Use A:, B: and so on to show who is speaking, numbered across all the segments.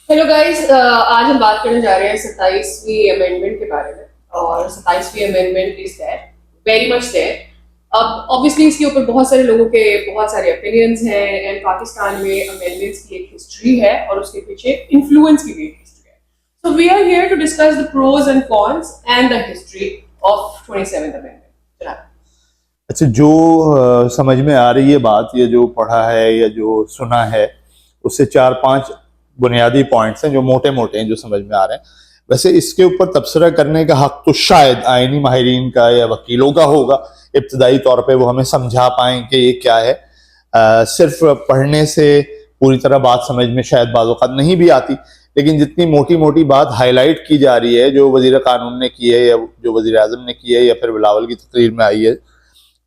A: Hello guys, आज हम बात करने जा रहे हैं 27वीं अमेंडमेंट के बारे में। और 27वीं amendment is there, very much there. अब ऑब्वियसली इसके ऊपर बहुत सारे लोगों के बहुत सारे ओपिनियंस हैं, एंड पाकिस्तान में अमेंडमेंट्स की एक हिस्ट्री है और उसके पीछे इन्फ्लुएंस की भी एक हिस्ट्री है। So we are here to discuss the pros and cons and the history of 27th amendment.
B: अच्छा, जो समझ में आ रही है बात, ये जो पढ़ा है या जो सुना है, उससे 4-5 बुनियादी पॉइंट्स हैं जो मोटे मोटे हैं, जो समझ में आ रहे हैं। वैसे इसके ऊपर तबसरा करने का हक तो शायद आईनी माहिरीन का या वकीलों का होगा। इब्तदाई तौर पे वो हमें समझा पाएं कि ये क्या है। सिर्फ पढ़ने से पूरी तरह बात समझ में शायद बाज़ औक़ात नहीं भी आती, लेकिन जितनी मोटी मोटी बात हाईलाइट की जा रही है, जो वज़ीर कानून ने की है या जो वज़ीर आज़म ने की है या फिर बिलावल की तकरीर में आई है,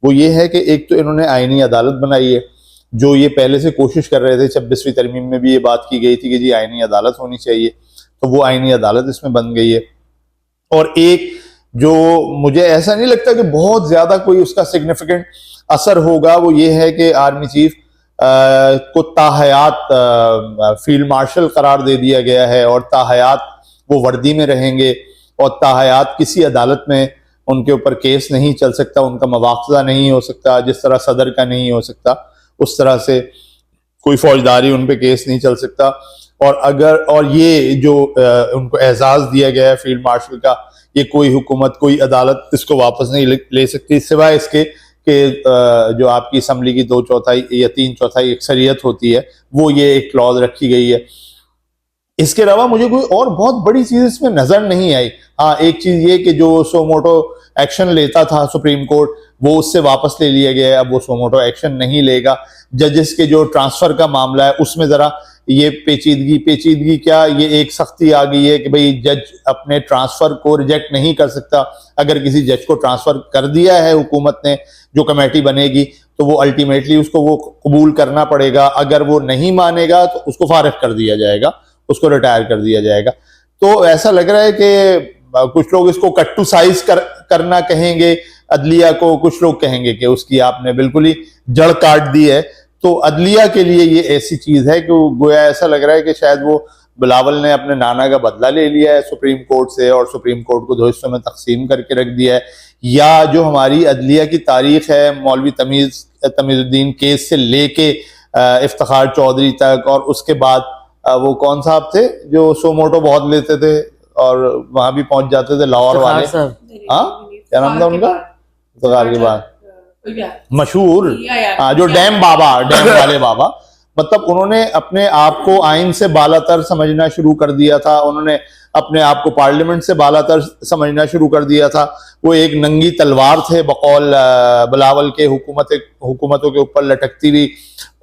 B: वो ये है कि एक तो इन्होंने आईनी अदालत बनाई है, जो ये पहले से कोशिश कर रहे थे। 26वीं तरमीम में भी ये बात की गई थी कि जी आईनी अदालत होनी चाहिए, तो वो आईनी अदालत इसमें बन गई है। और एक जो मुझे ऐसा नहीं लगता कि बहुत ज्यादा कोई उसका सिग्निफिकेंट असर होगा, वो ये है कि आर्मी चीफ को ताहयात फील्ड मार्शल करार दे दिया गया है और ताहयात वो वर्दी में रहेंगे और ताहयात किसी अदालत में उनके ऊपर केस नहीं चल सकता, उनका मवाख़ज़ा नहीं हो सकता। जिस तरह सदर का नहीं हो सकता, उस तरह से कोई फौजदारी उन पे केस नहीं चल सकता। और ये जो उनको एजाज़ दिया गया है फील्ड मार्शल का, ये कोई हुकूमत, कोई अदालत इसको वापस नहीं ले सकती, सिवाय इसके कि जो आपकी असम्बली की 2/4 या 3/4 अक्सरियत होती है, वो ये एक क्लॉज रखी गई है। इसके अलावा मुझे कोई और बहुत बड़ी चीज इसमें नजर नहीं आई। हाँ, एक चीज ये कि जो सोमोटो एक्शन लेता था सुप्रीम कोर्ट, वो उससे वापस ले लिया गया है, अब वो सोमोटो एक्शन नहीं लेगा। जजेस के जो ट्रांसफर का मामला है, उसमें जरा ये पेचीदगी क्या, ये एक सख्ती आ गई है कि भाई जज अपने ट्रांसफर को रिजेक्ट नहीं कर सकता। अगर किसी जज को ट्रांसफर कर दिया है हुकूमत ने, जो कमेटी बनेगी, तो वो अल्टीमेटली उसको वो कबूल करना पड़ेगा। अगर वो नहीं मानेगा तो उसको फारिग कर दिया जाएगा, उसको रिटायर कर दिया जाएगा। तो ऐसा लग रहा है कि कुछ लोग इसको कट टू साइज करना कहेंगे अदलिया को, कुछ लोग कहेंगे कि उसकी आपने बिल्कुल ही जड़ काट दी है। तो अदलिया के लिए ये ऐसी चीज है कि गोया ऐसा लग रहा है कि शायद वो बिलावल ने अपने नाना का बदला ले लिया है सुप्रीम कोर्ट से, और सुप्रीम कोर्ट को 2 हिस्सों में तकसीम करके रख दिया है। या जो हमारी अदलिया की तारीख है, मौलवी तमीजुद्दीन केस से लेके इफ्तिखार चौधरी तक, और उसके बाद वो कौन साहब थे जो सोमोटो बहुत लेते थे और वहां भी पहुंच जाते थे, लाहौर वाले। हाँ, क्या नाम था उनका? इफ्तिखार के बाद मशहूर, हाँ, जो डैम वाले बाबा। मतलब उन्होंने अपने आप को आइन से बालातर समझना शुरू कर दिया था, उन्होंने अपने आप को पार्लियामेंट से बालातर समझना शुरू कर दिया था। वो एक नंगी तलवार थे बकौल बिलावल के, हुकूमतों के ऊपर लटकती हुई।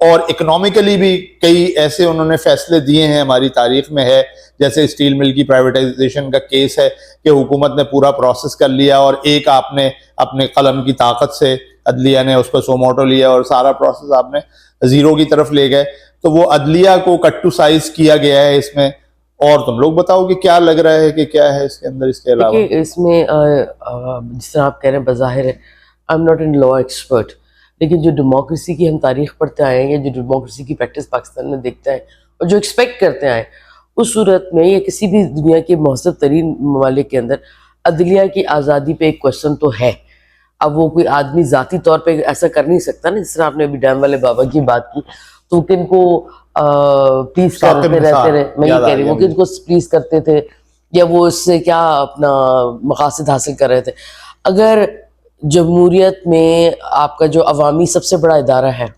B: और इकोनॉमिकली भी कई ऐसे उन्होंने फैसले दिए हैं, हमारी तारीख में है, जैसे स्टील मिल की प्राइवेटाइजेशन का केस है कि हुकूमत ने पूरा प्रोसेस कर लिया और एक आपने अपने कलम की ताकत से अदलिया ने उस पर सोमोटो लिया और सारा प्रोसेस आपने जीरो की तरफ ले गए। तो वो अदलिया को कट टू साइज किया गया है इसमें। और तुम लोग बताओ कि क्या लग रहा है कि क्या है इसके अंदर, इसके अलावा?
C: इसमें जिस तरह आप कह रहे हैं, बज़ाहिर है I am not in law expert, लेकिन जो डेमोक्रेसी की हम तारीख पढ़ते आए हैं, जो डेमोक्रेसी की प्रैक्टिस पाकिस्तान में देखते हैं और जो एक्सपेक्ट करते आए, उस सूरत में या किसी भी दुनिया के महसूब तरीन ममालिक के अंदर अदलिया की आज़ादी पे एक क्वेश्चन तो है। अब वो कोई आदमी ज़ाती तौर पे ऐसा कर नहीं सकता ना, जिस तरह आपने अभी डैम वाले बाबा की बात की, तो किनको प्लीज करते रहते रहे, मैं ये कह रही हूँ, वो किनको प्लीज करते थे या वो इससे क्या अपना मकासद हासिल कर रहे थे। अगर जमहूरियत में आपका जो अवामी सबसे बड़ा इदारा है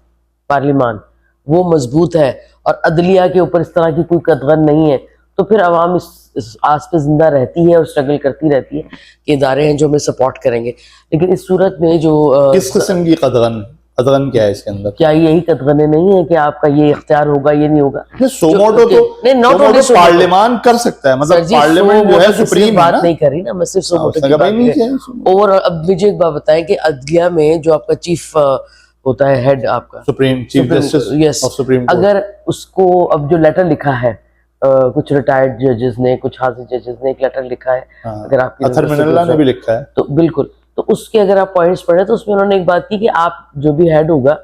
C: पार्लियामान, वो मजबूत है और अदलिया के ऊपर इस तरह की कोई कदगन नहीं है, तो फिर अवाम इस आस पे जिंदा रहती है और स्ट्रगल करती रहती है कि इदारे हैं जो हमें सपोर्ट करेंगे। लेकिन इस सूरत में जो
B: किस किस्म की कदगन क्या है इसके अंदर?
C: क्या यही कदगने नहीं है कि आपका ये इख्तियार होगा, ये नहीं होगा?
B: सोमोटो तो पार्लियामान कर सकता है, मतलब पार्लियामेंट जो है सुप्रीम
C: बात नहीं कर रही ना, मैं सिर्फ सोमोटो की बात। और अब मुझे एक बात बताएं कि अदलिया में जो आपका चीफ होता है, हेड आपका
B: supreme chief justice of supreme court,
C: अगर उसको अब जो लेटर लिखा है कुछ रिटायर्ड जजेस ने, कुछ हाजिर जजेस ने एक लेटर लिखा है, अगर आपकी
B: अथर मिनल्ला ने भी लिखा है,
C: तो बिल्कुल, तो उसके अगर आप पॉइंट्स पढ़े तो उसमें उन्होंने एक बात की कि आप जो भी हेड होगा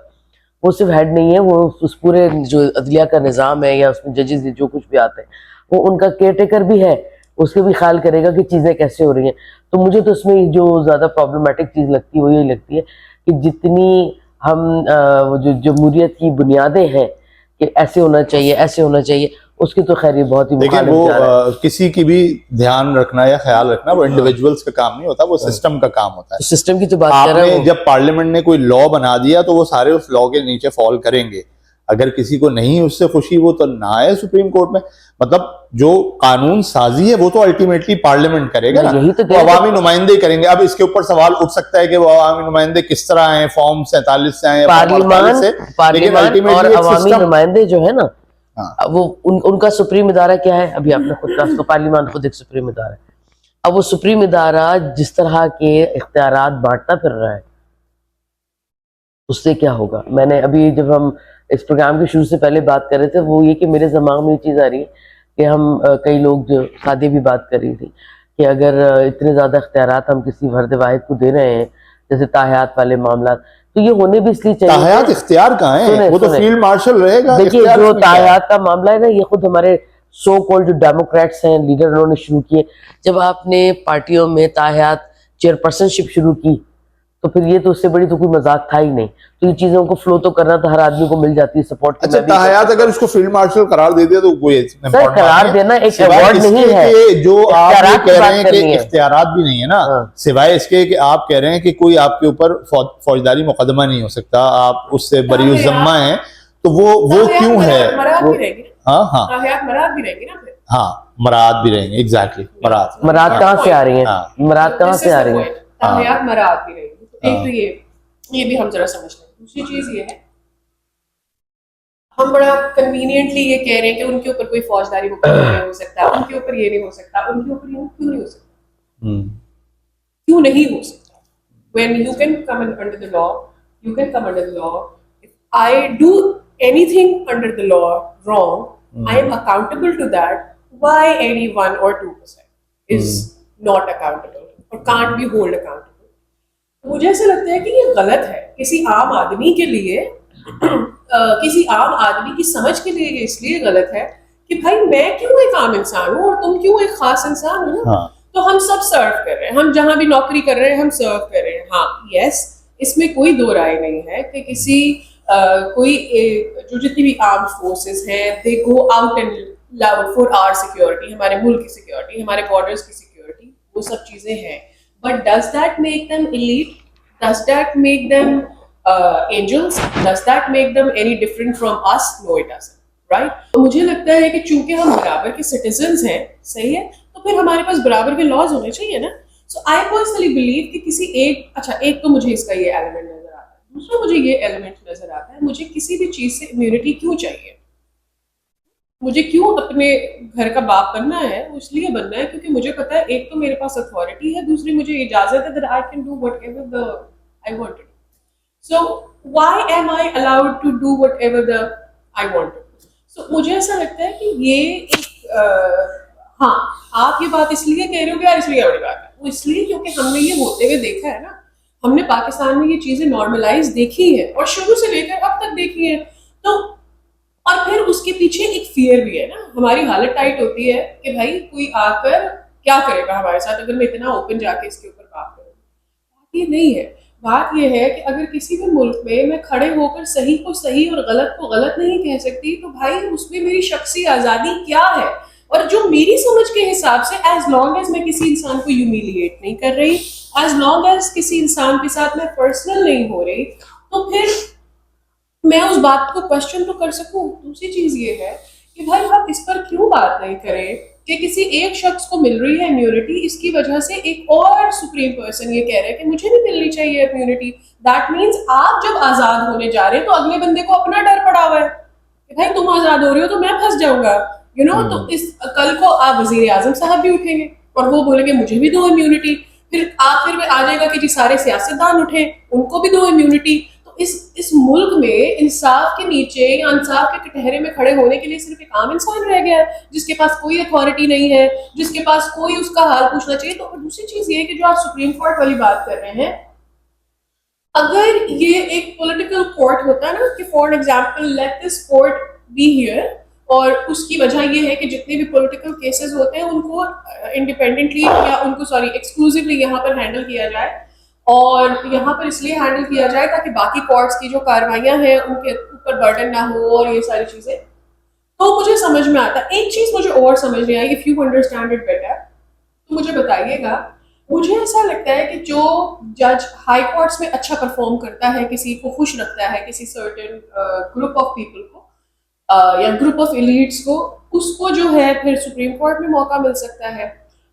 C: वो सिर्फ हेड नहीं है, वो उस पूरे जो अदलिया का निज़ाम है या उसमें जजेस जो कुछ भी आते हैं वो उनका केयर टेकर भी है, उसके भी ख्याल करेगा कि चीज़ें कैसे हो रही हैं। तो मुझे तो उसमें जो ज़्यादा प्रॉब्लमेटिक चीज़ लगती है वो यही लगती है कि जितनी हम जो जमहूरियत की बुनियादें हैं कि ऐसे होना चाहिए ऐसे होना चाहिए, उसकी तो खैर ये बहुत ही
B: देखिए
C: मुखालिफ
B: वो
C: जा रहा है।
B: किसी की भी ध्यान रखना या ख्याल रखना वो इंडिविजुअल्स का काम नहीं होता, वो सिस्टम का काम होता है।
C: तो सिस्टम की तो बात कर रहा
B: आपने
C: हूँ।
B: जब पार्लियामेंट ने कोई लॉ बना दिया तो वो सारे उस लॉ के नीचे फॉल करेंगे। अगर किसी को नहीं उससे खुशी वो तो ना आए सुप्रीम कोर्ट में। मतलब जो कानून साजी है वो तो अल्टीमेटली पार्लियामेंट करेगा ना,
C: यही तो
B: वो अवामी नुमाइंदे करेंगे। अब इसके ऊपर सवाल उठ सकता है कि वो अवामी नुमाइंदे किस तरह आए, फॉर्म 47 से आए या फॉर्म 48 से, लेकिन
C: पार्लियामान और
B: अल्टीमेटली एक
C: अवामी
B: सिस्टम।
C: नुमाइंदे जो है ना,
B: हाँ।
C: वो उनका सुप्रीम इदारा क्या है? अभी आपने खुद कहा, उसको पार्लियामान खुद एक सुप्रीम इदारा है। अब वो सुप्रीम इदारा जिस तरह के इख्तियारात बांटता फिर रहा है, उससे क्या होगा? मैंने अभी जब हम इस प्रोग्राम के शुरू से पहले बात कर रहे थे, वो ये कि मेरे दिमाग में ये चीज़ आ रही है कि हम कई लोग जो शादी भी बात कर रही थी कि अगर इतने ज़्यादा इख्तियारात हम किसी फर्द वाहिद को दे रहे हैं, जैसे ताहयात वाले मामला, तो ये होने भी इसलिए चाहिए।
B: ताहयात इख्तियार कहाँ है? वो तो फील्ड मार्शल रहेगा।
C: देखिए,
B: इख्तियार
C: जो
B: इसमें क्या है?
C: ताहयात का मामला है ना, ये खुद हमारे सो कॉल्ड जो डेमोक्रेट्स हैं, लीडर, उन्होंने शुरू किए। जब आपने पार्टियों में ताहयात चेयरपर्सनशिप शुरू की तो फिर ये तो उससे बड़ी तो कोई मजाक था ही नहीं। तो ये चीजों को फ्लो तो करना तो हर आदमी को मिल जाती है सपोर्ट।
B: अच्छा, ताहयात अगर उसको फील्ड मार्शल करार दे दिया तो कोई
C: सर, करार देना एक अवार्ड नहीं है।
B: कि जो आप ये कह रहे हैं कि
C: है।
B: इख्तियारात भी नहीं है ना,
C: हाँ।
B: सिवाय इसके कि आप कह रहे हैं कि कोई आपके ऊपर फौजदारी मुकदमा नहीं हो सकता, आप उससे बरी ज़म्मा हैं, तो वो क्यों है? हाँ हाँ
A: मराद भी रहेंगी ना फिर।
B: हाँ, मराद भी रहेंगे। एग्जैक्टली, मराद
C: मराद कहाँ से आ रही है?
B: हाँ।
C: मराद कहाँ से आ रही है?
A: ताहयात मराद भी रहेंगी। तो एक तो ये भी हम जरा समझ लें। दूसरी चीज ये है, हम बड़ा कन्वीनियंटली ये कह रहे हैं कि उनके ऊपर कोई फौजदारी मुकदमा नहीं हो सकता, उनके ऊपर ये नहीं हो सकता, उनके ऊपर ये क्यों नहीं हो सकता? क्यों नहीं हो सकता? When you can come under the law, you can come under the law. If I do anything under the law wrong, I am accountable to that. Why any 1 or 2% is not accountable or can't be held accountable? मुझे ऐसा लगता है कि ये गलत है किसी आम आदमी के लिए। किसी आम आदमी की समझ के लिए ये इसलिए गलत है कि भाई मैं क्यों एक आम इंसान हूँ और तुम क्यों एक खास इंसान हो ना।
B: हाँ।
A: तो हम सब सर्व कर रहे हैं, हम जहां भी नौकरी कर रहे हैं हम सर्व कर रहे हैं। हाँ, यस, इसमें कोई दो राय नहीं है कि किसी जो जितनी भी आर्म फोर्सेस हैं, they go out and loud for our security, हमारे मुल्क की सिक्योरिटी, हमारे बॉर्डर्स की सिक्योरिटी, वो सब चीजें हैं। But does that make them elite? Does that make them angels? Does that make them any different from us? No, it doesn't. Right? तो मुझे लगता है कि चूंकि हम बराबर के सिटीजन्स हैं, सही है, तो फिर हमारे पास बराबर के लॉज होने चाहिए ना। So I personally believe कि किसी एक तो मुझे इसका ये एलिमेंट नजर आता है, दूसरा मुझे ये एलिमेंट नजर आता है, मुझे किसी भी चीज से इम्यूनिटी क्यों चाहिए? मुझे क्यों अपने घर का बाप बनना है? वो इसलिए बनना है क्योंकि मुझे पता है एक तो मेरे पास अथॉरिटी है, दूसरी मुझे इजाजत है that I can do whatever I want to do. So why am I allowed to do whatever I want to do? So मुझे ऐसा लगता है कि ये एक हाँ, आप ये बात इसलिए कह रहे हो कि यार इसलिए बड़ी बात है, वो इसलिए क्योंकि हमने ये होते हुए देखा है ना। हमने पाकिस्तान में ये चीजें नॉर्मलाइज देखी है और शुरू से लेकर अब तक देखी है। तो और फिर उसके पीछे एक फियर भी है ना, हमारी हालत टाइट होती है कि भाई कोई आकर क्या करेगा हमारे साथ अगर मैं इतना ओपन जाके इसके ऊपर बात करूँ। बात ये नहीं है, बात ये है कि अगर किसी भी मुल्क में मैं खड़े होकर सही को सही और गलत को गलत नहीं कह सकती, तो भाई उसमें मेरी शख्सी आज़ादी क्या है? और जो मेरी समझ के हिसाब से एज लॉन्ग एज मैं किसी इंसान को ह्यूमिलिएट नहीं कर रही, एज लॉन्ग एज किसी इंसान के साथ मैं पर्सनल नहीं हो रही, तो फिर मैं उस बात को क्वेश्चन तो कर सकूं। दूसरी चीज ये है कि भाई हम इस पर क्यों बात नहीं करें कि किसी एक शख्स को मिल रही है इम्यूनिटी, इसकी वजह से एक और सुप्रीम पर्सन ये कह रहे हैं कि मुझे नहीं मिलनी चाहिए इम्यूनिटी। दैट मीन्स आप जब आजाद होने जा रहे हैं तो अगले बंदे को अपना डर पड़ा हुआ है कि भाई तुम आजाद हो रहे हो तो मैं फंस जाऊंगा, यू नो। तो इस कल को आप वजीर आजम साहब भी उठेंगे और वो बोलेंगे मुझे भी दो इम्यूनिटी, फिर आ जाएगा कि जी सारे सियासतदान उठे उनको भी दो इम्यूनिटी। इस मुल्क में इंसाफ के नीचे या इंसाफ के कटहरे में खड़े होने के लिए सिर्फ एक आम इंसान रह गया है जिसके पास कोई अथॉरिटी नहीं है, जिसके पास कोई उसका हाल पूछना चाहिए। तो दूसरी चीज ये है कि जो आप सुप्रीम कोर्ट वाली बात कर रहे हैं, अगर ये एक पॉलिटिकल कोर्ट होता है ना कि for example let this court be here, और उसकी वजह ये है कि जितने भी पॉलिटिकल केसेस होते हैं उनको इंडिपेंडेंटली या उनको सॉरी एक्सक्लूसिवली यहाँ पर हैंडल किया जाए, और यहाँ पर इसलिए हैंडल किया जाए ताकि बाकी कोर्ट्स की जो कार्रवाइयाँ हैं उनके ऊपर बर्डन ना हो और ये सारी चीजें, तो मुझे समझ में आता है। एक चीज मुझे और समझ नहीं आई, if you understand it better तो मुझे बताइएगा। मुझे ऐसा लगता है कि जो जज हाई कोर्ट्स में अच्छा परफॉर्म करता है, किसी को खुश रखता है, किसी सर्टेन ग्रुप ऑफ पीपल को या ग्रुप ऑफ एलीट्स को, उसको जो है फिर सुप्रीम कोर्ट में मौका मिल सकता है,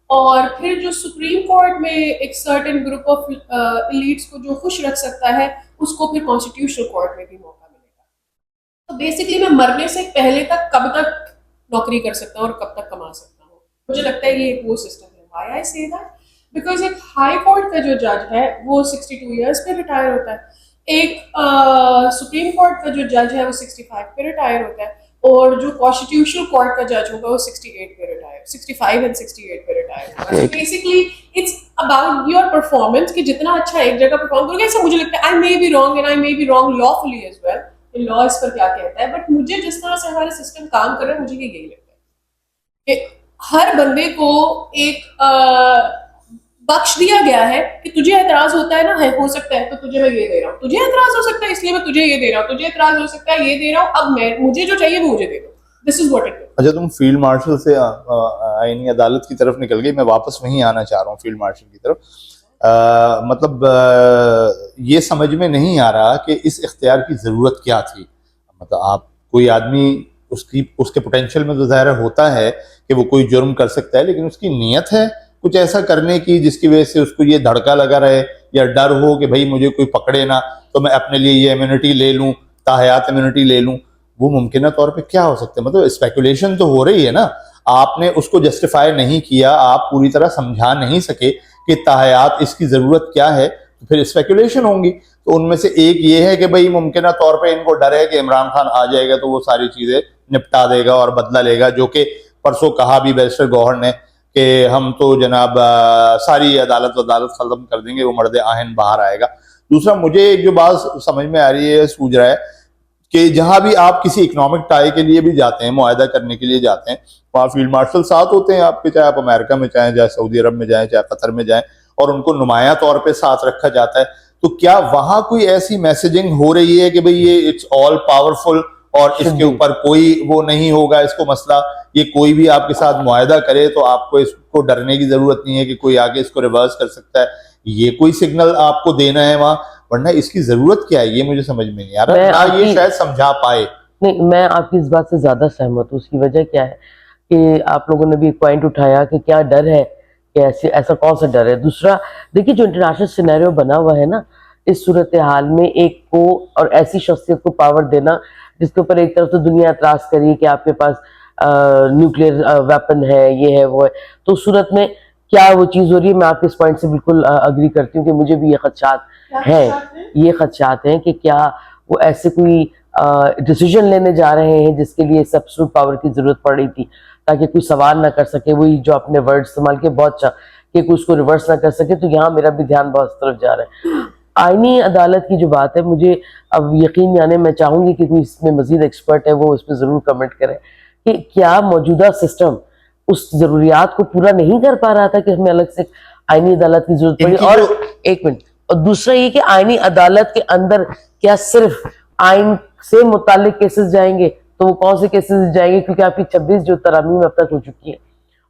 A: और फिर जो सुप्रीम कोर्ट में एक सर्टेन ग्रुप ऑफ एलीट्स को जो खुश रख सकता है, उसको फिर कॉन्स्टिट्यूशनल कोर्ट में भी मौका मिलेगा। तो बेसिकली मैं मरने से पहले तक कब तक नौकरी कर सकता हूँ और कब तक कमा सकता हूँ। मुझे लगता है ये एक वो सिस्टम है। Why I say that? Because एक हाई कोर्ट का जो जज है वो 62 ईयर्स पे रिटायर होता है, एक सुप्रीम कोर्ट का जो जज है वो 65 पे रिटायर होता है, और जो कॉन्स्टिट्यूशनल कोर्ट का जज होगा वो 68 पे रिटायर, 65 एंड 68 पे रिटायर होगा। So basically it's about your performance कि जितना अच्छा एक जगह परफॉर्म करोगे। ऐसा मुझे लगता है, I may be wrong and I may be wrong lawfully as well, law इस पर क्या कहता है, बट मुझे जिस तरह से हमारा सिस्टम काम कर रहा है मुझे ये यही लगता है कि हर बंदे को एक बख्श दिया गया है कि तुझे एतराज होता है ना, है हो सकता है तो तुझे मैं ये दे रहा हूँ, तुझे एतराज हो सकता है इसलिए मैं तुझे ये दे रहा हूँ, तुझे एतराज हो सकता है ये दे रहा हूँ, अब मैं मुझे जो चाहिए वो मुझे दे दो। This is what it is.
B: अच्छा, तुम फील्ड मार्शल से आईनी अदालत की तरफ निकल गई, मैं वापस वहीं आना चाह रहा हूँ फील्ड मार्शल की तरफ। ये समझ में नहीं आ रहा कि इस इख्तियार की ज़रूरत क्या थी। मतलब आप कोई आदमी उसके पोटेंशियल में तो ज़ाहिर होता है कि वो कोई जुर्म कर सकता है, लेकिन उसकी नीयत है कुछ ऐसा करने की जिसकी वजह से उसको ये धड़का लगा रहे या डर हो कि भाई मुझे कोई पकड़े ना तो मैं अपने लिए ये इम्यूनिटी ले लूँ, ताहयात इम्यूनिटी ले लूँ। वो मुमकिन तौर पे क्या हो सकता है? मतलब स्पेकुलेशन तो हो रही है ना, आपने उसको जस्टिफाई नहीं किया, आप पूरी तरह समझा नहीं सके कि ताहयात इसकी ज़रूरत क्या है, तो फिर स्पेकुलेशन होंगी। तो उनमें से एक ये है कि भाई मुमकिन तौर पे इनको डर है कि इमरान खान आ जाएगा तो वो सारी चीज़ें निपटा देगा और बदला लेगा, जो कि परसों कहा भी बैरिस्टर गौहर ने कि हम तो जनाब सारी अदालत खत्म कर देंगे, वो मर्द आहन बाहर आएगा। दूसरा, मुझे एक जो बात समझ में आ रही है, सूझ रहा है कि जहां भी आप किसी इकोनॉमिक टाई के लिए भी जाते हैं, मुआहदा करने के लिए जाते हैं, वहाँ फील्ड मार्शल साथ होते हैं आपके, चाहे आप अमेरिका में जाएं, चाहे सऊदी अरब में जाएं, चाहे कतर में जाएं, और उनको नुमाया तौर पे साथ रखा जाता है। तो क्या वहां कोई ऐसी मैसेजिंग हो रही है कि भाई ये इट्स ऑल पावरफुल और इसके ऊपर कोई वो नहीं होगा, इसको मसला, ये कोई भी आपके साथ मुआहदा करे तो आपको इसको डरने की जरूरत नहीं है कि कोई आगे इसको रिवर्स कर सकता है, ये कोई सिग्नल आपको देना है वहां? वरना इसकी जरूरत क्या है ये मुझे समझ में नहीं आ रहा, ना ये शायद समझा पाए।
C: नहीं, मैं आपकी इस बात से ज्यादा सहमत हूँ। उसकी वजह क्या है कि आप लोगों ने भी एक पॉइंट उठाया कि क्या डर है, कि ऐसा कौन सा डर है। दूसरा, देखिए जो इंटरनेशनल सिनेरियो बना हुआ है ना, इस सूरत हाल में एक को और ऐसी शख्सियत को पावर देना जिसके ऊपर एक तरफ तो दुनिया एतराज करी कि आपके पास न्यूक्लियर वेपन है, ये है वो है, तो उस सूरत में क्या वो चीज़ हो रही है। मैं आपके इस पॉइंट से बिल्कुल अग्री करती हूँ कि मुझे भी ये खदशात हैं कि क्या वो ऐसे कोई डिसीजन लेने जा रहे हैं जिसके लिए एब्सोल्यूट पावर की जरूरत पड़ रही थी, ताकि कोई सवाल ना कर सके, वही जो आपने वर्ड इस्तेमाल किया बहुत अच्छा, कि कोई उसको रिवर्स ना कर सके। तो यहाँ मेरा भी ध्यान बहुत तरफ जा रहा है। आईनी अदालत की जो बात है, मुझे अब यकीन जाने, मैं चाहूंगी कि कोई इसमें मजीद एक्सपर्ट है वो इस पर जरूर कमेंट करे कि क्या मौजूदा सिस्टम उस जरूरियात को पूरा नहीं कर पा रहा था कि हमें अलग से आईनी अदालत की जरूरत पड़ी। और एक मिनट, और दूसरा ये कि आईनी अदालत के अंदर क्या सिर्फ आइन से मुतालिक केसेस जाएंगे, तो वो कौन से केसेस जाएंगे, क्योंकि आपकी 26 जो तरामीम अब तक हो चुकी है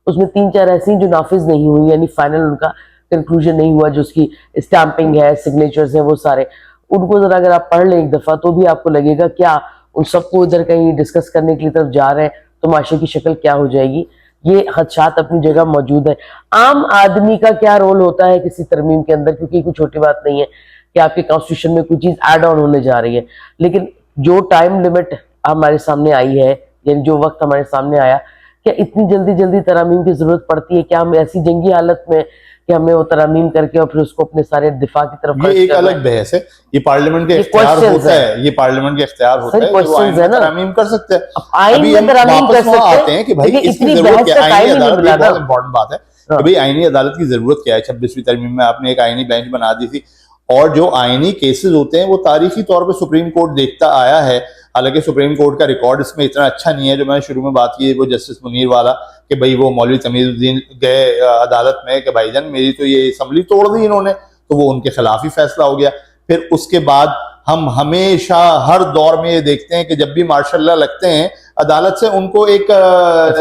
C: उसमें 3-4 ऐसी जो नाफिज नहीं हुई, यानी फाइनल उनका कंक्लूजन नहीं हुआ, जो उसकी स्टैंपिंग है, सिग्नेचर्स है, वो सारे उनको जरा अगर आप पढ़ लें एक दफा तो भी आपको लगेगा क्या उन सबको इधर कहीं डिस्कस करने की तरफ जा रहे हैं तो माशरे की शक्ल क्या हो जाएगी। ये खदशात अपनी जगह मौजूद है। आम आदमी का क्या रोल होता है किसी तरमीम के अंदर, क्योंकि कोई छोटी बात नहीं है कि आपके कॉन्स्टिट्यूशन में कोई चीज ऐड ऑन होने जा रही है, लेकिन जो टाइम लिमिट हमारे सामने आई है, यानी जो वक्त हमारे सामने आया, क्या इतनी जल्दी तरमीम की जरूरत पड़ती है? क्या हम ऐसी जंगी हालत में कि हमें वो तरमीम करके और फिर उसको अपने सारे दिफा की तरफ,
B: ये एक अलग बहस है, ये पार्लियामेंट के इख्तियार होता है, ये पार्लियामेंट के इख्तियार होता है, जो आइन में तरमीम कर सकते हैं।
C: आइन में तरमीम कर सकते हैं,
B: आते हैं कि भाई इसकी जरूरत क्या है। आईनी अदालत की बहुत इंपॉर्टेंट बात है कि भाई आईनी अदालत की जरूरत क्या है। 26वीं तरमीम में आपने एक आईनी बेंच बना दी थी और जो आईनी केसेस होते हैं वो तारीखी तौर पे सुप्रीम कोर्ट देखता आया है। हालांकि सुप्रीम कोर्ट का रिकॉर्ड इसमें इतना अच्छा नहीं है, जो मैंने शुरू में बात की वो जस्टिस मुनीर वाला कि भाई वो मौलवी तमीजुद्दीन गए अदालत में कि भाईजान मेरी तो ये असम्बली तोड़ दी इन्होंने, तो वो उनके खिलाफ ही फैसला हो गया। फिर उसके बाद हम हमेशा हर दौर में ये देखते हैं कि जब भी मार्शल लॉ लगते हैं अदालत से उनको एक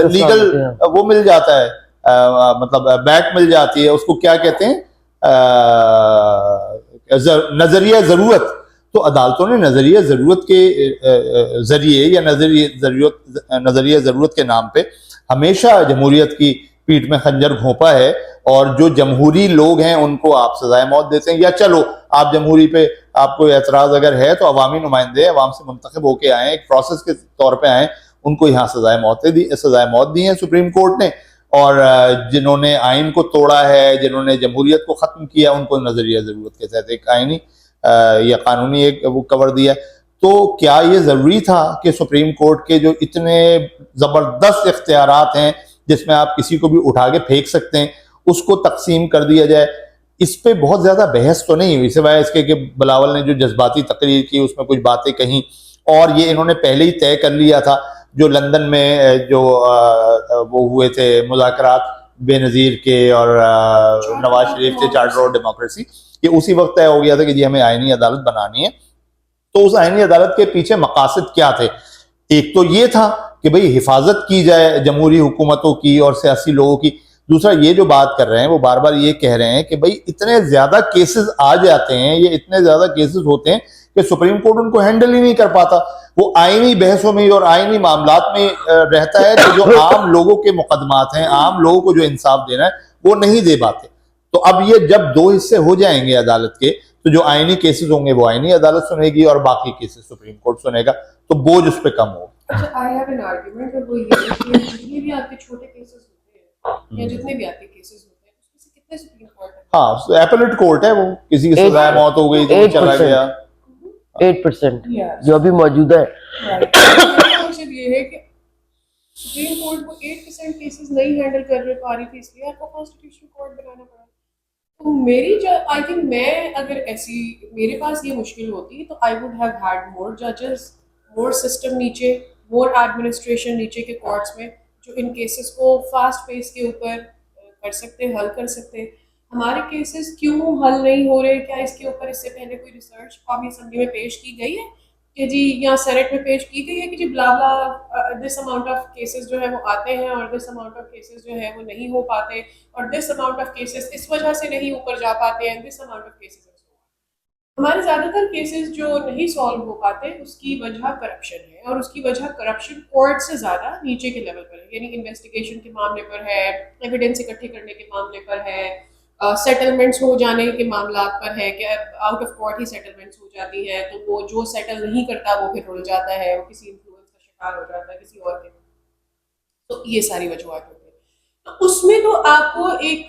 B: लीगल वो मिल जाता है, मतलब बैक मिल जाती है, उसको क्या कहते हैं, नजरिया जरूरत। तो अदालतों ने नजरिया जरूरत के जरिए या नजरिया जरूरत के नाम पे हमेशा जमहूरियत की पीठ में खंजर घोंपा है, और जो जमहूरी लोग हैं उनको आप सजाए मौत देते हैं। या चलो आप जमहूरी पे आपको एतराज अगर है तो अवामी नुमाइंदे अवाम से मुंतखब होके आए, एक प्रोसेस के तौर पे आए, उनको यहाँ सजाए मौत दी है सुप्रीम कोर्ट ने। और जिन्होंने आइन को तोड़ा है, जिन्होंने जमहूरियत को खत्म किया, उनको नजरिया जरूरत के तहत एक आइनी या कानूनी एक वो कवर दिया। तो क्या ये जरूरी था कि सुप्रीम कोर्ट के जो इतने जबरदस्त इख्तियारात हैं जिसमें आप किसी को भी उठा के फेंक सकते हैं, उसको तकसीम कर दिया जाए? इस पे बहुत ज्यादा बहस तो नहीं हुई, सिवाय इसके कि बिलावल ने जो जज्बाती तकरीर की उसमें कुछ बातें कहीं, और ये इन्होंने पहले ही तय कर लिया था जो लंदन में जो वो हुए थे मुज़ाकरात बेनज़ीर के और नवाज शरीफ के चार्टर ऑफ डेमोक्रेसी, ये उसी वक्त तय हो गया था कि जी हमें आईनी अदालत बनानी है। तो उस आईनी अदालत के पीछे मकासद क्या थे? एक तो ये था कि भाई हिफाजत की जाए जमहूरी हुकूमतों की और सियासी लोगों की। दूसरा ये जो बात कर रहे हैं वो बार बार ये कह रहे हैं कि भाई इतने ज्यादा केसेस आ जाते हैं, ये इतने ज्यादा केसेस होते हैं कि सुप्रीम कोर्ट उनको हैंडल ही नहीं कर पाता। वो आईनी बहसों में और आईनी मामलात में रहता है कि जो आम लोगों के मुकदमात हैं, आम लोगों को जो इंसाफ देना है वो नहीं दे पाते। तो अब ये जब दो हिस्से हो जाएंगे अदालत के, तो जो आईनी केसेस होंगे वो आईनी अदालत सुनेगी और बाकी केसेस सुप्रीम कोर्ट सुनेगा, तो बोझ उस पर कम होगा।
A: अच्छा, आई हैव एन आर्गुमेंट, और वो ये है कि जितने भी आपके छोटे केसेस होते हैं या जितने भी आपके केसेस होते हैं उसमें से कितने सुप्रीम कोर्ट है?
B: हाँ, एपेलेट कोर्ट है, वो किसी की सजा मौत हो गई तो वो चला गया
C: 8% जो अभी मौजूदा है।
A: मतलब ये है कि सुप्रीम कोर्ट को 8% केसेस नहीं हैंडल कर पा रही थी, इसलिए आपको कॉन्स्टिट्यूशनल कोर्ट बनाना पड़ा। तो मेरी जो आई थिंक मैं अगर ऐसी मेरे पास ये मुश्किल होती तो I would have had more जजेस, मोर सिस्टम नीचे, मोर एडमिनिस्ट्रेशन नीचे के कोर्ट्स में, जो इन केसेस को फास्ट पेस के ऊपर कर सकते, हल कर सकते। हमारे केसेस क्यों हल नहीं हो रहे? क्या इसके ऊपर इससे पहले कोई रिसर्च कौमी असेंबली में पेश की गई है कि जी, या सेनेट में पेश की गई है कि जी ब्ला ब्ला दिस अमाउंट ऑफ केसेस जो है वो आते हैं और दिस अमाउंट ऑफ केसेस जो है वो नहीं हो पाते, और दिस अमाउंट ऑफ केसेस इस वजह से नहीं ऊपर जा पाते हैं, दिस अमाउंट ऑफ केसेस। हमारे ज़्यादातर केसेस जो नहीं सॉल्व हो पाते उसकी वजह करप्शन है, और उसकी वजह करप्शन कोर्ट से ज़्यादा नीचे के लेवल पर है, यानी इन्वेस्टिगेशन के मामले पर है, एविडेंस इकट्ठे करने के मामले पर है, सेटलमेंट्स हो जाने के मामला पर है कि out of court he settlements हो जाती है, तो वो जो सेटल नहीं करता वो फिर रुल जाता है, वो किसी इन्फ्लुएंस का शिकार हो जाता है किसी और के। तो ये सारी वजूहत होती है। तो उसमें तो आपको एक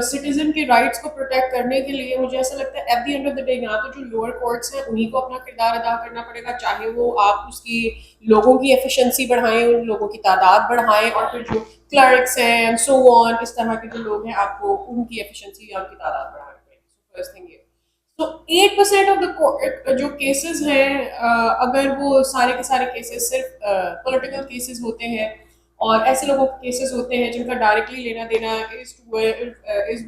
A: सिटीजन के राइट्स को प्रोटेक्ट करने के लिए मुझे ऐसा लगता है at the end of the day यहाँ तो जो लोअर कोर्ट्स हैं उन्हीं को अपना किरदार अदा करना पड़ेगा, चाहे वो आप उसकी लोगों की एफिशिएंसी बढ़ाएं, उन लोगों की तादाद बढ़ाएं, और फिर जो क्लर्क्स हैं एंड सो ऑन, इस तरह के जो लोग हैं आपको उनकी एफिशिएंसी या उनकी तादाद बढ़ानी पड़ेगी। फर्स्ट थिंग ये। तो 8% ऑफ द जो केसेस हैं, अगर वो सारे के सारे केसेस सिर्फ पॉलिटिकल केसेस होते हैं और ऐसे लोगों के केसेस होते हैं जिनका डायरेक्टली लेना देना इज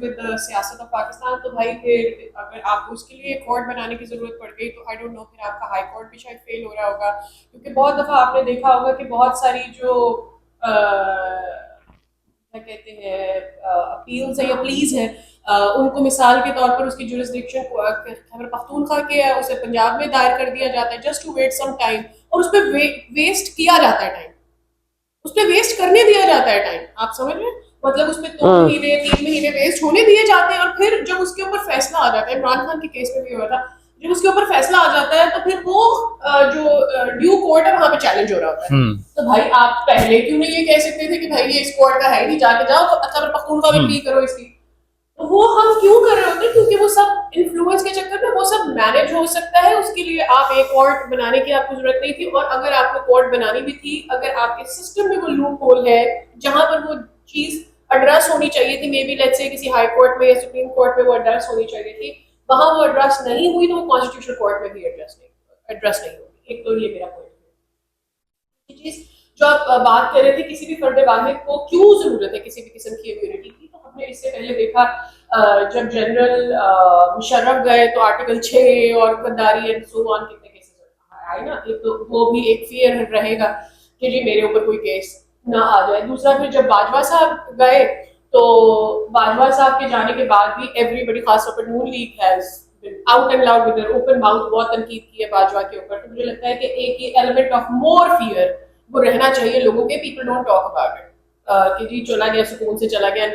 A: विद द सियासत ऑफ पाकिस्तान, तो भाई फिर अगर आपको उसके लिए कोर्ट बनाने की जरूरत पड़ गई तो आई डोंट नो, फिर आपका हाई कोर्ट भी शायद फेल हो रहा होगा। क्योंकि बहुत दफा आपने देखा होगा कि बहुत सारी जो क्या कहते हैं अपील्स है या प्लीज है, उनको मिसाल के तौर पर उसकी जुरिस्डिक्शन खैबर पख्तूनख्वा के है, उसे पंजाब में दायर कर दिया जाता है just to wait some time, और उस पर वेस्ट किया जाता है टाइम, उस पर वेस्ट करने दिया जाता है टाइम। आप समझ रहे हैं? मतलब उस पर 2 महीने 3 महीने वेस्ट होने दिए जाते हैं, और फिर जब उसके ऊपर फैसला आ जाता है, इमरान खान के केस में भी हुआ था, जब उसके ऊपर फैसला आ जाता है तो फिर वो जो ड्यू कोर्ट है वहां पे चैलेंज हो रहा होता है। तो भाई आप पहले क्यों नहीं ये कह सकते थे कि भाई ये इस कोर्ट का है नहीं, जाके जाओ तो खैबर पख्तूनख्वा में प्ली करो इसकी। तो वो हम क्यों कर रहे होते हैं? क्योंकि वो सब इन्फ्लुएंस के चक्कर में वो सब मैनेज हो सकता है, उसके लिए आप एक कोर्ट बनाने की आपको जरूरत नहीं थी। और अगर आपको कोर्ट बनानी भी थी, अगर आपके सिस्टम में वो लूप होल है जहां पर वो चीज एड्रेस होनी चाहिए थी, मे बी लेट्स से किसी हाई कोर्ट में या सुप्रीम कोर्ट में वो एड्रेस होनी चाहिए थी, वहां वो एड्रेस नहीं हुई तो वो कॉन्स्टिट्यूशनल कोर्ट में भी एड्रेस नहीं होगी। एक तो ये मेरा पॉइंट है। चीज जो आप बात कर रहे थे किसी भी फर्द वाहिद को क्यों जरूरत है किसी भी किस्म की इम्यूनिटी की, तो हमने इससे पहले देखा जब जनरल मुशर्रफ गए तो आर्टिकल 6 और गद्दारी एंड सो ऑन कितने केसेस आए ना। एक तो वो भी एक फियर रहेगा कि जी मेरे ऊपर कोई केस ना आ जाए। दूसरा फिर जब बाजवा साहब गए तो बाजवा साहब के जाने के बाद भी एवरीबडी, खासतौर पर Noon League has out and loud with open mouth बहुत तनकीद की है बाजवा के ऊपर। तो मुझे लगता है कि एक ये एलिमेंट ऑफ मोर फियर वो रहना चाहिए लोगों के। People don't talk about it कि जी चला गया, सुकून से चला गया,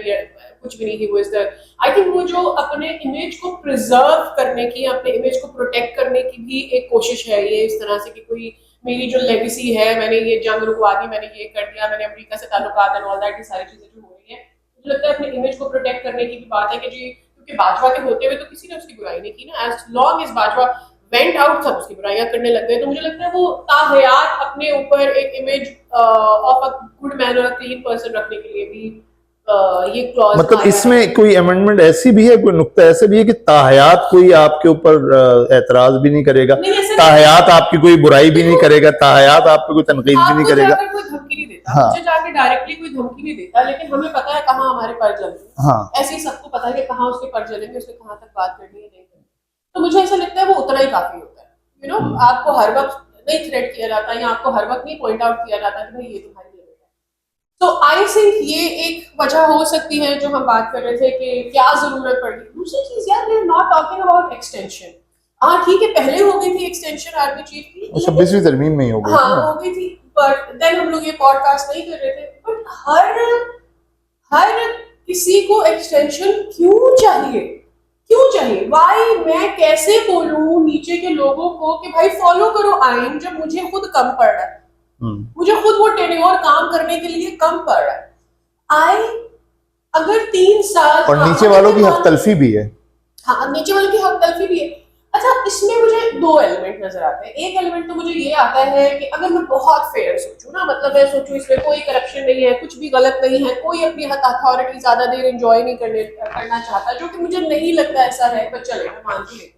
A: कुछ भी नहीं ही वो इज द आई थिंक वो जो अपने इमेज को प्रिजर्व करने की, अपने इमेज को प्रोटेक्ट करने की भी एक कोशिश है ये इस तरह से कि कोई मेरी जो लेगेसी है, मैंने ये जंग रुकवा दी, मैंने ये कर दिया, मैंने अमेरिका से ताल्लुकात एंड ऑल दैट, ये सारी चीजें जो हो रही है, मुझे लगता है अपने इमेज को प्रोटेक्ट करने की भी बात है कि जी क्योंकि बाजवा के होते हुए तो किसी ने उसकी बुराई नहीं की ना। As long as Bajwa went out सब उसकी बुराइयां करने लग गए। तो मुझे लगता है वो ताहयात अपने ऊपर एक image of a good man और क्लीन पर्सन रखने के लिए भी ये क्लॉज
B: मतलब इसमें कोई अमेंडमेंट ऐसी भी है, कोई नुक्ता ऐसे भी है कि ताहयात कोई आपके ऊपर एतराज भी नहीं करेगा, ताहयात आपकी कोई बुराई भी नहीं करेगा, ताहयात आप पे कोई तनकीद भी नहीं करेगा,
A: कोई धमकी नहीं देता। हाँ। मुझे जाके डायरेक्टली कोई धमकी नहीं देता, लेकिन हमें पता है कहाँ हमारे पर जलेंगे। हाँ। ऐसे ही सबको पता है कि कहाँ उसके पर जलेंगे, उसके कहाँ तक बात करनी है, नहीं करनी। तो मुझे ऐसा लगता है वो उतना ही काफी होता है। यू नो आपको हर वक्त नहीं थ्रेट किया जाता या आपको हर वक्त नहीं पॉइंट आउट किया जाता कि भाई ये तुम्हारी लिमिट है। तो आई थिंक ये एक वजह हो सकती है जो हम बात कर रहे थे कि क्या जरूरत पड़ी। दूसरी चीज यार, we are not talking about extension. हाँ ठीक है, पहले हो गई थी एक्सटेंशन आर्मी चीफ की,
B: 26वीं तरमीम में ही हो गई।
A: हाँ हो गई थी, बट देन हम लोग ये पॉडकास्ट नहीं कर रहे थे। बट हर किसी को एक्सटेंशन क्यों चाहिए? वाई? मैं कैसे बोलूं नीचे के लोगों को कि भाई फॉलो करो आइन, जब मुझे खुद कम पड़ रहा है, मुझे खुद वो टेन्योर काम करने के लिए कम पड़ रहा है। अगर 3 साल
B: और नीचे वालों की हक तलफी भी है।
A: हाँ, नीचे वालों की हक तलफी भी है। अच्छा, इसमें मुझे 2 एलिमेंट नजर आते हैं। एक एलिमेंट तो मुझे ये आता है कि अगर मैं बहुत फेयर सोचूं ना, मतलब मैं सोचूं इसमें कोई करप्शन नहीं है, कुछ भी गलत नहीं है, कोई अपनी अथॉरिटी ज्यादा देर एंजॉय नहीं करना चाहता, जो कि मुझे नहीं लगता ऐसा है, पर चले मैं मानती हूँ।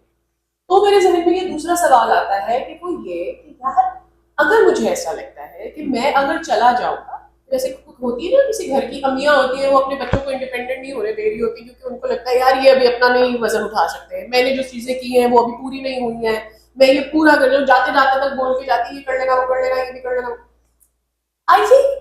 A: तो मेरे जहन में ये दूसरा सवाल आता है कि वो ये कि यार अगर मुझे ऐसा लगता है कि मैं अगर चला जाऊंगा, जैसे होती है ना किसी घर की अम्मियां होती है, वो अपने बच्चों को इंडिपेंडेंट नहीं होने दे रही होती क्योंकि उनको लगता है यार ये अभी अपना नहीं वजन उठा सकते, मैंने जो चीजें की हैं वो अभी पूरी नहीं हुई हैं, मैं ये पूरा कर लूं, जाते जाते तक बोल के जाती ये कर लेगा, वो कर लेगा, ये भी कर लेगा। आई थिंक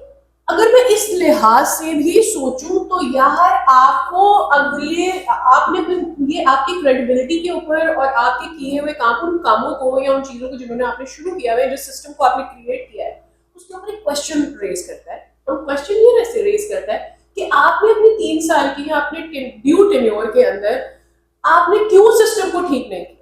A: अगर मैं इस लिहाज से भी सोचूं तो यार आपको आपने ये आपकी क्रेडिबिलिटी के ऊपर और आपके किए हुए उन कामों को या उन चीजों को जिन्होंने आपने शुरू किया है, जिस सिस्टम को आपने क्रिएट किया है, उसके ऊपर एक क्वेश्चन रेज करता है। और क्वेश्चन ये रेज करता है कि आपने अपने 3 साल की या अपने ड्यू टेन्योर के अंदर आपने क्यों सिस्टम को ठीक नहीं किया?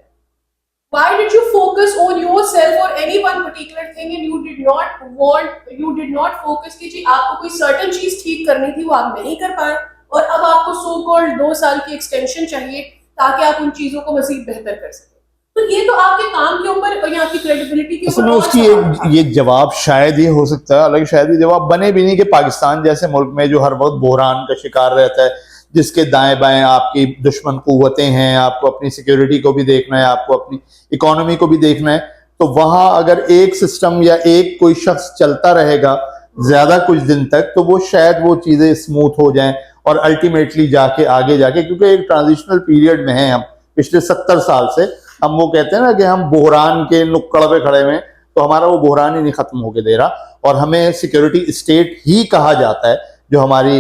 A: Why did you focus on yourself or any one particular thing and you did not focus कि जी आपको कोई certain चीज ठीक करनी थी, वो आप नहीं कर पाए और अब आपको so called 2 साल की एक्सटेंशन चाहिए ताकि आप उन चीजों को मजीद बेहतर कर सकें। तो ये तो आपके काम के ऊपर और आपकी क्रेडिबिलिटी के ऊपर
B: उसकी ये जवाब शायद ये हो सकता है, हालांकि शायद ये जवाब बने भी नहीं कि पाकिस्तान जैसे मुल्क में जो हर वक्त बहरान का शिकार रहता है, जिसके दाएं बाएं आपकी दुश्मन कुव्वतें हैं, आपको अपनी सिक्योरिटी को भी देखना है, आपको अपनी इकोनॉमी को भी देखना है, तो वहां अगर एक सिस्टम या एक कोई शख्स चलता रहेगा ज्यादा कुछ दिन तक, तो वो शायद वो चीजें स्मूथ हो जाएं और अल्टीमेटली जाके आगे जाके, क्योंकि एक ट्रांजिशनल पीरियड में हैं हम पिछले 70 साल से, हम वो कहते हैं ना कि हम बहरान के नुक्कड़ पे खड़े हुए, तो हमारा वो बहरान ही नहीं खत्म होके दे रहा और हमें सिक्योरिटी स्टेट ही कहा जाता है। जो हमारी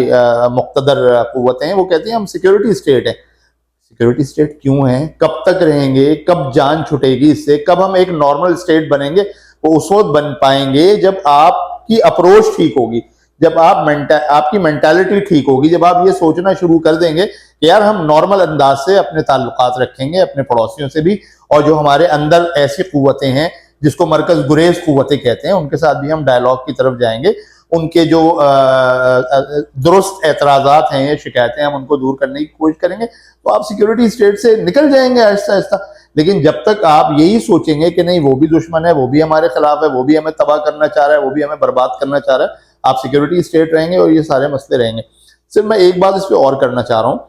B: मुक्तदर कुव्वतें हैं वो कहती हैं हम सिक्योरिटी स्टेट है। सिक्योरिटी स्टेट क्यों है, कब तक रहेंगे, कब जान छुटेगी इससे, कब हम एक नॉर्मल स्टेट बनेंगे? वो उस वक्त बन पाएंगे जब आपकी अप्रोच ठीक होगी, जब आपकी मेंटालिटी ठीक होगी, जब आप ये सोचना शुरू कर देंगे कि यार हम नॉर्मल अंदाज से अपने ताल्लुकात रखेंगे अपने पड़ोसियों से भी, और जो हमारे अंदर ऐसी कुव्वतें हैं जिसको मरकज गुरेज कुव्वतें कहते हैं, उनके साथ भी हम डायलॉग की तरफ जाएंगे, उनके जो दुरुस्त एतराज़ात हैं या शिकायतें हम उनको दूर करने की कोशिश करेंगे, तो आप सिक्योरिटी स्टेट से निकल जाएंगे आहिस्ता आहिस्ता। लेकिन जब तक आप यही सोचेंगे कि नहीं वो भी दुश्मन है, वो भी हमारे खिलाफ है, वो भी हमें तबाह करना चाह रहा है, वो भी हमें बर्बाद करना चाह रहा है, आप सिक्योरिटी स्टेट रहेंगे और ये सारे मसले रहेंगे। सिर्फ मैं एक बात इस पर और करना चाह रहा हूँ,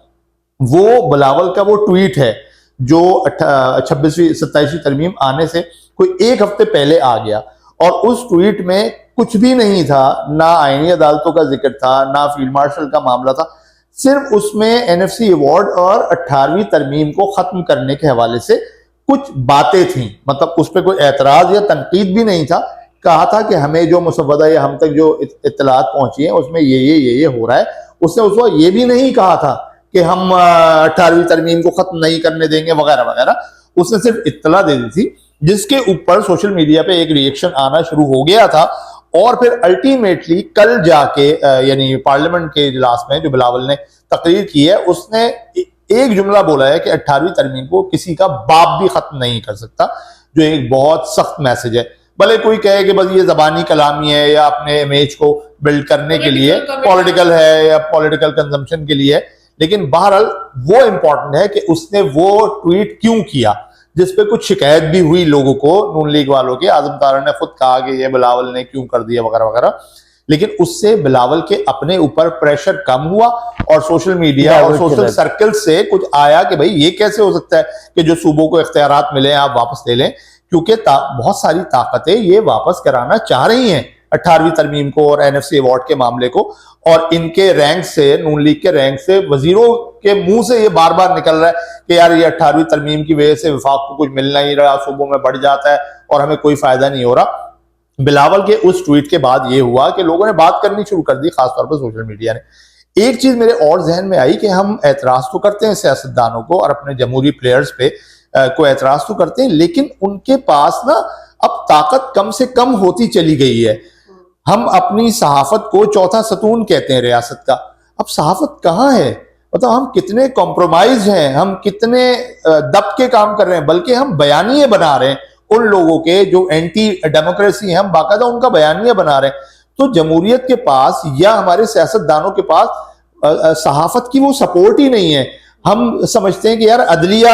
B: वो बिलावल का वो ट्वीट है जो 26वीं 27वीं तरमीम आने से कोई एक हफ्ते पहले आ गया, और उस ट्वीट में कुछ भी नहीं था, ना आईनी अदालतों का जिक्र था, ना फील्ड मार्शल का मामला था, सिर्फ उसमें एनएफसी अवार्ड और 18वीं तरमीम को खत्म करने के हवाले से कुछ बातें थी। मतलब उस पर कोई एतराज या तनकीद भी नहीं था। कहा था कि हमें जो मुसव्वदा या हम तक जो इत्तलात पहुंची है उसमें ये हो रहा है। उसने उस वक्त ये भी नहीं कहा था कि हम 18वीं तरमीम को खत्म नहीं करने देंगे वगैरह वगैरह। उसने सिर्फ इत्तला दे दी थी, जिसके ऊपर सोशल मीडिया पे एक रिएक्शन आना शुरू हो गया था। और फिर अल्टीमेटली कल जाके यानी पार्लियामेंट के इजलास में जो बिलावल ने तकरीर की है, उसने एक जुमला बोला है कि 18वीं तरमीम को किसी का बाप भी खत्म नहीं कर सकता, जो एक बहुत सख्त मैसेज है। भले कोई कहे कि बस ये जबानी कलामी है या अपने इमेज को बिल्ड करने के लिए, पॉलिटिकल है या पॉलिटिकल कंजम्पशन के लिए है, लेकिन बहरहाल वो इंपॉर्टेंट है कि उसने वो ट्वीट क्यों किया, जिसपे कुछ शिकायत भी हुई लोगों को, नून लीग वालों के। आजम तारा ने खुद कहा कि ये बिलावल ने क्यों कर दिया वगैरह वगैरह, लेकिन उससे बिलावल के अपने ऊपर प्रेशर कम हुआ और सोशल मीडिया और सोशल सर्कल से कुछ आया कि भाई ये कैसे हो सकता है कि जो सूबों को इख्तियारात मिले आप वापस ले लें, क्योंकि बहुत सारी ताकतें ये वापस कराना चाह रही हैं 18वीं तरमीम को और एनएफसी अवार्ड के मामले को। और इनके रैंक से, नून लीग के रैंक से, वजीरों के मुंह से ये बार बार निकल रहा है कि यार ये 18वीं तरमीम की वजह से वफाक को कुछ मिल नहीं रहा, सूबों में बढ़ जाता है और हमें कोई फायदा नहीं हो रहा। बिलावल के उस ट्वीट के बाद ये हुआ कि लोगों ने बात करनी शुरू कर दी, खासतौर पर सोशल मीडिया ने। एक चीज मेरे और जहन में आई कि हम एतराज तो करते हैं सियासतदानों को और अपने जमहूरी प्लेयर्स पे को एतराज तो करते हैं, लेकिन उनके पास ना अब ताकत कम से कम होती चली गई है। हम अपनी सहाफत को चौथा सतून कहते हैं रियासत का, अब सहाफत कहाँ है? मतलब हम कितने कॉम्प्रोमाइज हैं, हम कितने दब के काम कर रहे हैं, बल्कि हम बयानिए बना रहे हैं उन लोगों के जो एंटी डेमोक्रेसी हैं, हम बाकायदा उनका बयानिया बना रहे हैं। तो जमहूरियत के पास या हमारे सियासतदानों के पास सहाफत की वो सपोर्ट ही नहीं है। हम समझते हैं कि यार अदलिया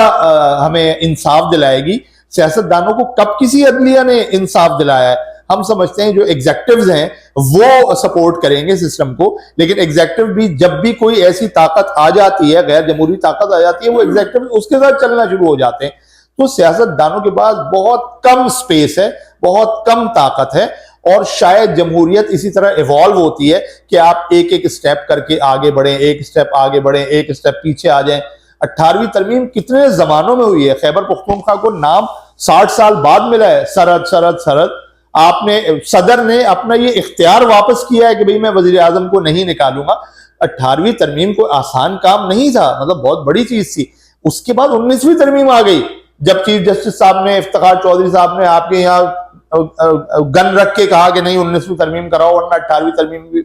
B: हमें इंसाफ दिलाएगी, सियासतदानों को कब किसी अदलिया ने इंसाफ दिलाया है? हम समझते हैं जो एग्जेक्टिव्स हैं वो सपोर्ट करेंगे सिस्टम को, लेकिन एग्जेक्टिव भी जब भी कोई ऐसी ताकत आ जाती है, गैर जमहूरी ताकत आ जाती है, वो एग्जेक्टिव उसके साथ चलना शुरू हो जाते हैं। तो सियासतदानों के पास बहुत कम स्पेस है, बहुत कम ताकत है, और शायद जमहूरियत इसी तरह इवॉल्व होती है कि आप एक एक स्टेप करके आगे बढ़े, एक स्टेप आगे बढ़े, एक स्टेप पीछे आ जाएं। 18वीं तरमीम कितने जमानों में हुई है? खैबर पख्तूनख्वा को नाम 60 साल बाद मिला है, सरहद सरहद सरहद। आपने सदर ने अपना ये इख्तियार वापस किया है कि भाई मैं वजीर आजम को नहीं निकालूंगा। 18वीं तरमीम कोई आसान काम नहीं था, मतलब बहुत बड़ी चीज थी। उसके बाद 19वीं तरमीम आ गई, जब चीफ जस्टिस साहब ने, इफ्तिखार चौधरी साहब ने आपके यहाँ गन रख के कहा कि नहीं 19वीं तरमीम कराओ वरना 18वीं तरमीम भी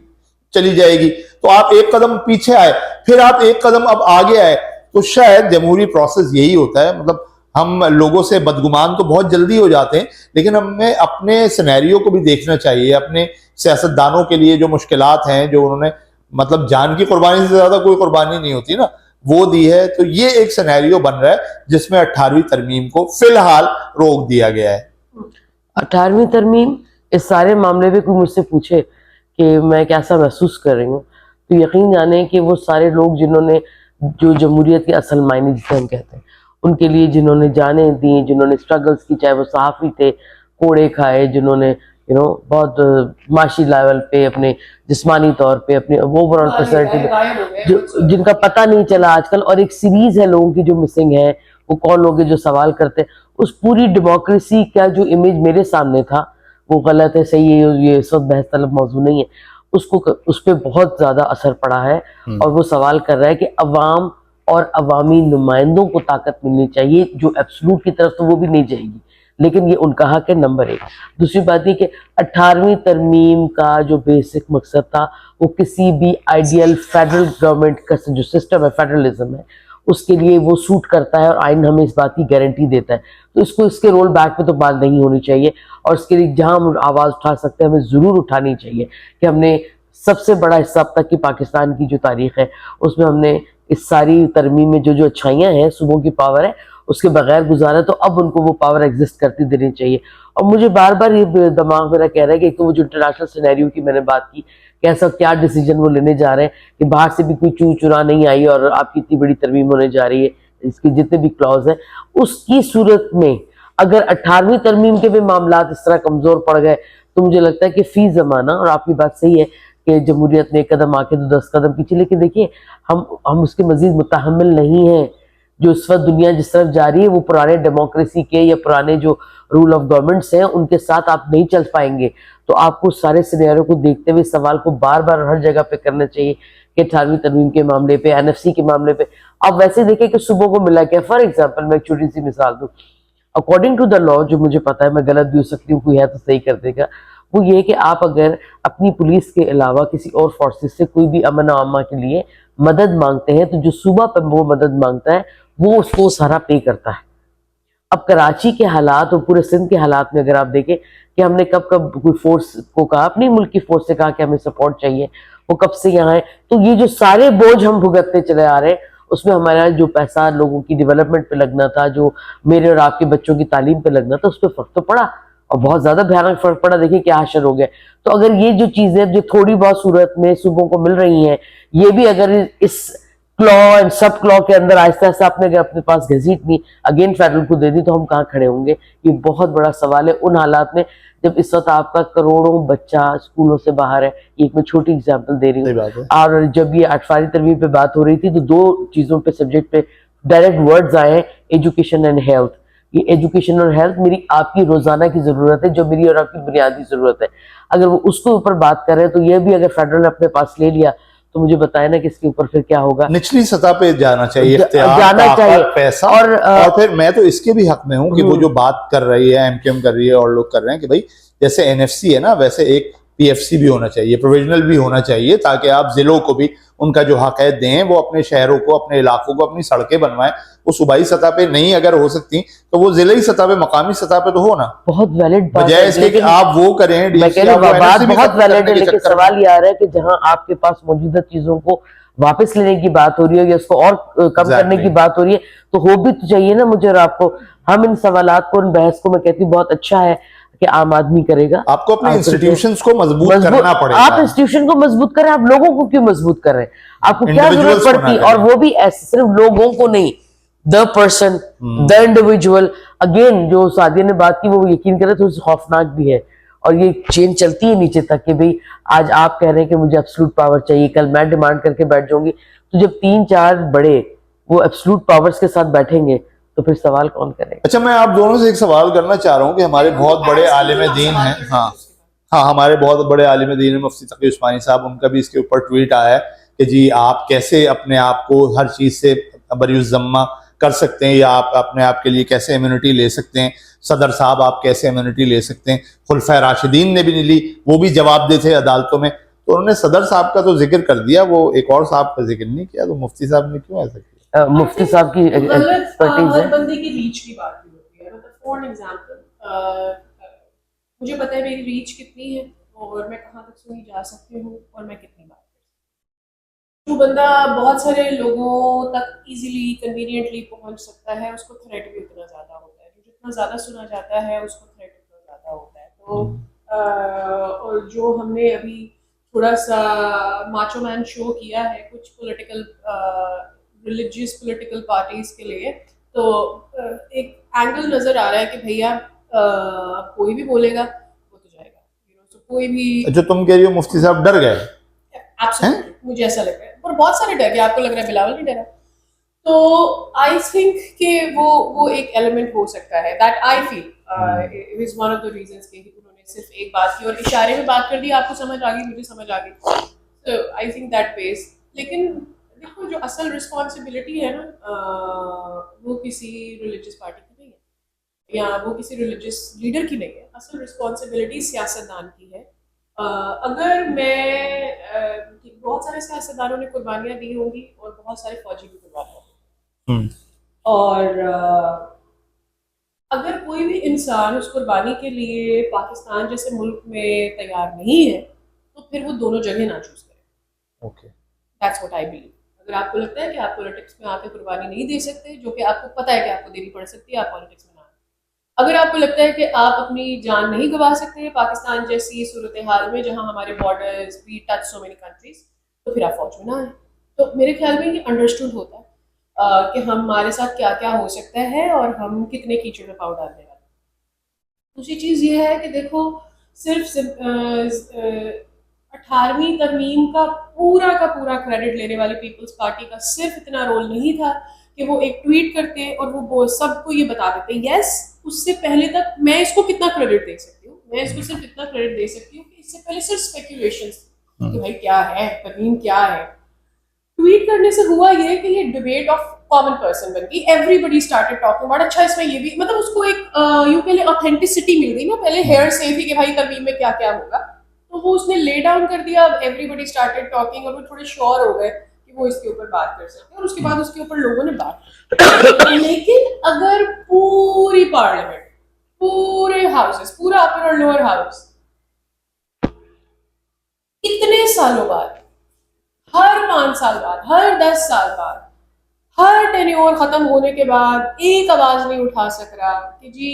B: चली जाएगी, तो आप एक कदम पीछे आए, फिर आप एक कदम अब आगे आए। तो शायद जमहूरी प्रोसेस यही होता है। मतलब हम लोगों से बदगुमान तो बहुत जल्दी हो जाते हैं, लेकिन हमें अपने सिनेरियो को भी देखना चाहिए। अपने सियासतदानों के लिए जो मुश्किलात हैं, जो उन्होंने मतलब जान की कुर्बानी से ज्यादा कोई कुर्बानी नहीं होती ना, वो दी है। तो ये एक सिनेरियो बन रहा है जिसमें 18वीं तरमीम को फिलहाल रोक दिया गया है।
C: 18वीं तरमीम, इस सारे मामले पे कोई मुझसे पूछे कि मैं कैसा महसूस कर रही हूँ, तो यकीन जाने कि वो सारे लोग जिन्होंने, जो जमहूरियत के असल मायने जिसे हम कहते हैं, उनके लिए जिन्होंने जानें दी, जिन्होंने स्ट्रगल्स की, चाहे वो सहाफ़ी थे, कोड़े खाए, जिन्होंने बहुत माशी लेवल पे, अपने जिस्मानी तौर पे, अपने ओवरऑल पर्सनैलिटी, जिनका पता नहीं चला आजकल। और एक सीरीज है लोगों की जो मिसिंग है, वो कौन लोग हैं जो सवाल करते हैं। उस पूरी डेमोक्रेसी का जो इमेज मेरे सामने था वो गलत है, सही है, ये इस वक्त बहस तलब मौजूद नहीं है, उसको उस पर बहुत ज़्यादा असर पड़ा है। और वो सवाल कर रहा है कि अवाम और अवामी नुमाइंदों को ताकत मिलनी चाहिए, जो एब्सोल्यूट की तरफ तो वो भी नहीं जाएगी, लेकिन ये उनका हक है, नंबर 1। दूसरी बात ये कि 18वीं तरमीम का जो बेसिक मकसद था वो किसी भी आइडियल फेडरल गवर्नमेंट का जो सिस्टम है, फेडरलिज्म है, उसके लिए वो सूट करता है और आइन हमें इस बात की गारंटी देता है। तो इसको, इसके रोल बैक पे तो बात नहीं होनी चाहिए, और इसके लिए जहां हम आवाज़ उठा सकते हैं हमें ज़रूर उठानी चाहिए कि हमने सबसे बड़ा हिस्सा अब तक की पाकिस्तान की जो तारीख है उसमें हमने इस सारी तरमीम में जो जो अच्छाइयाँ हैं, सूबों की पावर है, उसके बगैर गुजारा, तो अब उनको वो पावर एग्जिस्ट करती देनी चाहिए। और मुझे बार बार ये दिमाग मेरा कह रहा है कि एक तो वो जो इंटरनेशनल सिनेरियो की मैंने बात की, कैसा क्या डिसीजन वो लेने जा रहे हैं कि बाहर से भी कोई चू चुरा नहीं आई और आपकी इतनी बड़ी तरमीम होने जा रही है, इसके जितने भी क्लॉज है, उसकी सूरत में अगर 18वीं तरमीम के भी मामला इस तरह कमजोर पड़ गए तो मुझे लगता है कि फी जमाना, और आपकी बात सही है कि जमहूरियत ने एक कदम आके तो 10 कदम पीछे, लेकिन देखिए हम उसके मजीद मुतहम्मिल नहीं है। जो इस वक्त दुनिया जिस तरफ जा रही है वो पुराने डेमोक्रेसी के या पुराने जो रूल ऑफ गवर्नमेंट्स हैं उनके साथ आप नहीं चल पाएंगे। तो आपको सारे सिनेरियो को देखते हुए सवाल को बार बार हर जगह पे करना चाहिए कि 18वीं तरमीम के मामले पे, एनएफसी के मामले पे आप वैसे देखें कि सुबह को मिला क्या। फॉर एग्जाम्पल मैं एक छोटी सी मिसाल दूं, अकॉर्डिंग टू द लॉ, जो मुझे पता है, मैं गलत भी हो सकती हूँ, कोई है तो सही कर देगा, वो ये कि आप अगर अपनी पुलिस के अलावा किसी और फोर्सेस से कोई भी अमन आमा के लिए मदद मांगते हैं तो जो सूबा पर वो मदद मांगता है वो उसको सारा पे करता है। अब कराची के हालात और पूरे सिंध के हालात में अगर आप देखें कि हमने कब कब कोई फोर्स को कहा, अपनी मुल्क की फोर्स से कहा कि हमें सपोर्ट चाहिए, वो कब से यहाँ है, तो ये जो सारे बोझ हम भुगतते चले आ रहे हैं उसमें हमारा जो पैसा लोगों की डेवलपमेंट पे लगना था, जो मेरे और आपके बच्चों की तालीम पे लगना था, उस पर फर्क तो पड़ा और बहुत ज्यादा भयानक फर्क पड़ा। देखिए क्या हाशर हो गया। तो अगर ये जो चीजें जो थोड़ी बहुत सूरत में सूबों को मिल रही हैं, ये भी अगर इस क्लॉ एंड सब क्लॉ के अंदर आहिस्ता आहिस्ता आपने अगर अपने पास घसीटनी अगेन फेडरल को दे दी तो हम कहाँ खड़े होंगे, ये बहुत बड़ा सवाल है उन हालात में जब इस वक्त आपका करोड़ों बच्चा स्कूलों से बाहर है। एक मैं छोटी एग्जांपल दे रही हूँ, और जब ये 18वीं तरमीम पे बात हो रही थी तो दो चीजों पे सब्जेक्ट पे डायरेक्ट वर्ड्स आए, एजुकेशन एंड हेल्थ। ये एजुकेशन और हेल्थ मेरी आपकी रोजाना की जरूरत है, जो मेरी और आपकी बुनियादी जरूरत है। अगर वो उसके ऊपर बात कर रहे हैं तो ये भी अगर फेडरल ने अपने पास ले लिया तो मुझे बताया ना कि इसके ऊपर फिर क्या होगा।
B: निचली सतह पे जाना चाहिए,
C: जाना चाहिए
B: पैसा। और फिर मैं तो इसके भी हक में हूं कि वो जो बात कर रही है, एमकेएम कर रही है और लोग कर रहे हैं कि भाई जैसे एनएफसी है ना, वैसे एक पीएफसी भी होना चाहिए, प्रोविजनल भी होना चाहिए, ताकि आप जिलों को भी उनका जो हक है दें, वो अपने शहरों को, अपने इलाकों को, अपनी सड़कें बनवाएं। वो सूबाई सतह पे नहीं अगर हो सकती तो वो जिले सतह पे, मकामी सतह पे तो हो ना।
C: बहुत वैलिड बात
B: बजाय इसके कि आप वो करें,
C: मैं कह रही हूँ बात बहुत वैलिड है, लेकिन सवाल ये आ रहा है कि जहां आपके पास मौजूदा चीजों को वापस लेने की बात हो रही है या उसको और कम करने की बात हो रही है तो हो भी तो चाहिए ना मुझे और आपको। हम इन सवालात को, इन बहस को, मैं कहती हूँ बहुत अच्छा है कि आम आदमी करेगा।
B: आपको अपने इंस्टीट्यूशंस को मजबूत करना पड़ेगा।
C: आप इंस्टीट्यूशन को मजबूत करें, आप लोगों को क्यों मजबूत कर रहे हैं, आपको क्या जरूरत पड़ती है, और वो भी ऐसे सिर्फ लोगों को नहीं, the person, the individual. Again जो सादिया ने बात की वो यकीन करे तो खौफनाक भी है, और ये चेन चलती है नीचे तक कि भाई आज आप कह रहे हैं कि मुझे एब्सोल्यूट पावर चाहिए, कल मैं डिमांड करके बैठ जाऊंगी। तो जब 3-4 बड़े वो एब्सोल्यूट पावर्स के साथ बैठेंगे तो फिर सवाल कौन करेगा।
B: अच्छा, मैं आप दोनों से एक सवाल करना चाह रहा हूँ कि हमारे बहुत बड़े आलिम दीन हैं, हाँ हमारे बहुत बड़े आलिम दीन है मुफ्ती तकी उस्मानी साहब, उनका भी इसके ऊपर ट्वीट आया है कि जी आप कैसे अपने आप को हर चीज से बरीउज़्ज़म्मा कर सकते हैं, या आप अपने आप के लिए कैसे इम्यूनिटी ले सकते हैं। सदर साहब आप कैसे इम्यूनिटी ले सकते हैं। खुलफा राशिदीन ने भी नहीं ली, वो भी जवाब दे थे अदालतों में। तो उन्होंने सदर साहब का तो जिक्र कर दिया, वो एक और साहब का जिक्र नहीं किया। तो मुफ्ती साहब ने क्यों ऐसा किया?
C: मुफ्ती साहब की एक्सपर्टीज है।
A: बंदे की रीच की बात भी होती है। मतलब फॉर एग्जांपल मुझे पता है मेरी रीच कितनी है और मैं कहाँ तक सुनी जा सकती हूँ और मैं कितनी बात कर सकती हूँ। जो बंदा बहुत सारे लोगों तक इजीली कन्वीनियंटली पहुंच सकता है उसको थ्रेट भी उतना ज़्यादा होता है। जितना ज़्यादा सुना जाता है उसको थ्रेट उतना ज़्यादा होता है। तो और जो हमने अभी थोड़ा सा माचो मैन शो किया है कुछ पॉलिटिकल रिलीजियस पॉलिटिकल पार्टीज के लिए, तो एक एंगल नजर आ रहा है कि भैया कोई भी बोलेगा वो तो जाएगा, so, कोई भी।
B: जो तुम कह रही हो मुफ्ती साहब डर गए?
A: Absolutely, मुझे ऐसा लग रहा है, और बहुत सारे डर गए। आपको लग रहा है बिलावल नहीं डरा? तो आई थिंक कि वो एक एलिमेंट हो सकता है, that I feel is one of the reasons कि उन्होंने सिर्फ एक बात की और इशारे में बात कर दी, आपको समझ आ गई, मुझे समझ आ गई। तो आई थिंक दैट पेस। लेकिन देखो जो असल रिस्पॉन्सिबिलिटी है ना वो किसी रिलीजियस पार्टी की नहीं है या वो किसी रिलीजियस लीडर की नहीं है। असल रिस्पॉन्सिबिलिटी सियासतदान की है। अगर मैं बहुत सारे सियासतदानों ने कुर्बानियां दी होंगी और बहुत सारे फौजी भी कुर्बानियां दी, और अगर कोई भी इंसान उस कुर्बानी के लिए पाकिस्तान जैसे मुल्क में तैयार नहीं है तो फिर वो दोनों जगह ना चूज करें।
B: Okay,
A: that's what I believe. अगर आपको लगता है कि आप पॉलिटिक्स में आके कुर्बानी नहीं दे सकते, जो कि आपको पता है कि आपको देनी पड़ सकती है, आप पॉलिटिक्स में ना आए। अगर आपको लगता है कि आप अपनी जान नहीं गंवा सकते पाकिस्तान जैसी सूरत हाल में जहां हमारे borders we touch so many countries, तो फिर आप फौज में ना आए। तो मेरे ख्याल में ये अंडरस्टूड होता है। कि हमारे साथ क्या क्या हो सकता है और हम कितने कीचड़ में पाँव डालने वाले। दूसरी चीज ये है कि देखो, सिर्फ 18वीं तरमीम का पूरा क्रेडिट लेने वाली पीपल्स पार्टी का सिर्फ इतना रोल नहीं था कि वो एक ट्वीट करते और वो सबको ये बता देते। यस, उससे पहले तक मैं इसको कितना क्रेडिट दे सकती हूँ, मैं इसको सिर्फ इतना क्रेडिट दे सकती हूँ कि इससे पहले सिर्फ स्पेक्यूलेशन कि भाई क्या है तरमीम, क्या है। ट्वीट करने से हुआ ये कि ये डिबेट ऑफ कॉमन पर्सन बन गई। एवरीबडी स्टार्टेड टॉकिंग अबाउट, अच्छा इसमें ये भी, मतलब उसको एक यूं कह ले ऑथेंटिसिटी मिल गई ना। पहले हेयर से ही कि भाई तरमीम में क्या क्या होगा, तो वो उसने ले डाउन कर दिया। अब एवरीबडी स्टार्टेड टॉकिंग और वो थोड़े श्योर हो गए कि वो इसके ऊपर बात कर सकते हैं, और उसके बाद उसके ऊपर लोगों ने बात की। लेकिन अगर पूरी पार्लियामेंट, पूरे हाउसेस, पूरा अपर और लोअर हाउस इतने सालों बाद, हर 5 साल बाद, हर 10 साल बाद, हर टेन्योर खत्म होने के बाद एक आवाज नहीं उठा सक रहा कि जी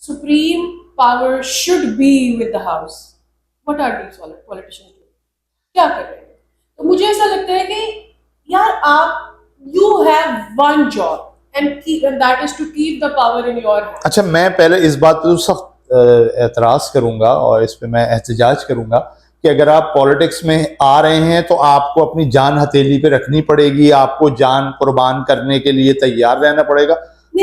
A: supreme power should be with the house, what are these politicians doing, क्या कर रहे हैं। तो मुझे ऐसा लगता है कि यार आप, you have one job and that is to keep the power in your hand.
B: अच्छा, मैं पहले इस बात पे तो सख्त एतराज करूंगा और इस पे मैं एहतजाज करूंगा कि अगर आप पॉलिटिक्स में आ रहे हैं तो आपको अपनी जान हथेली पे रखनी पड़ेगी, आपको जान कुर्बान करने के लिए तैयार रहना पड़ेगा।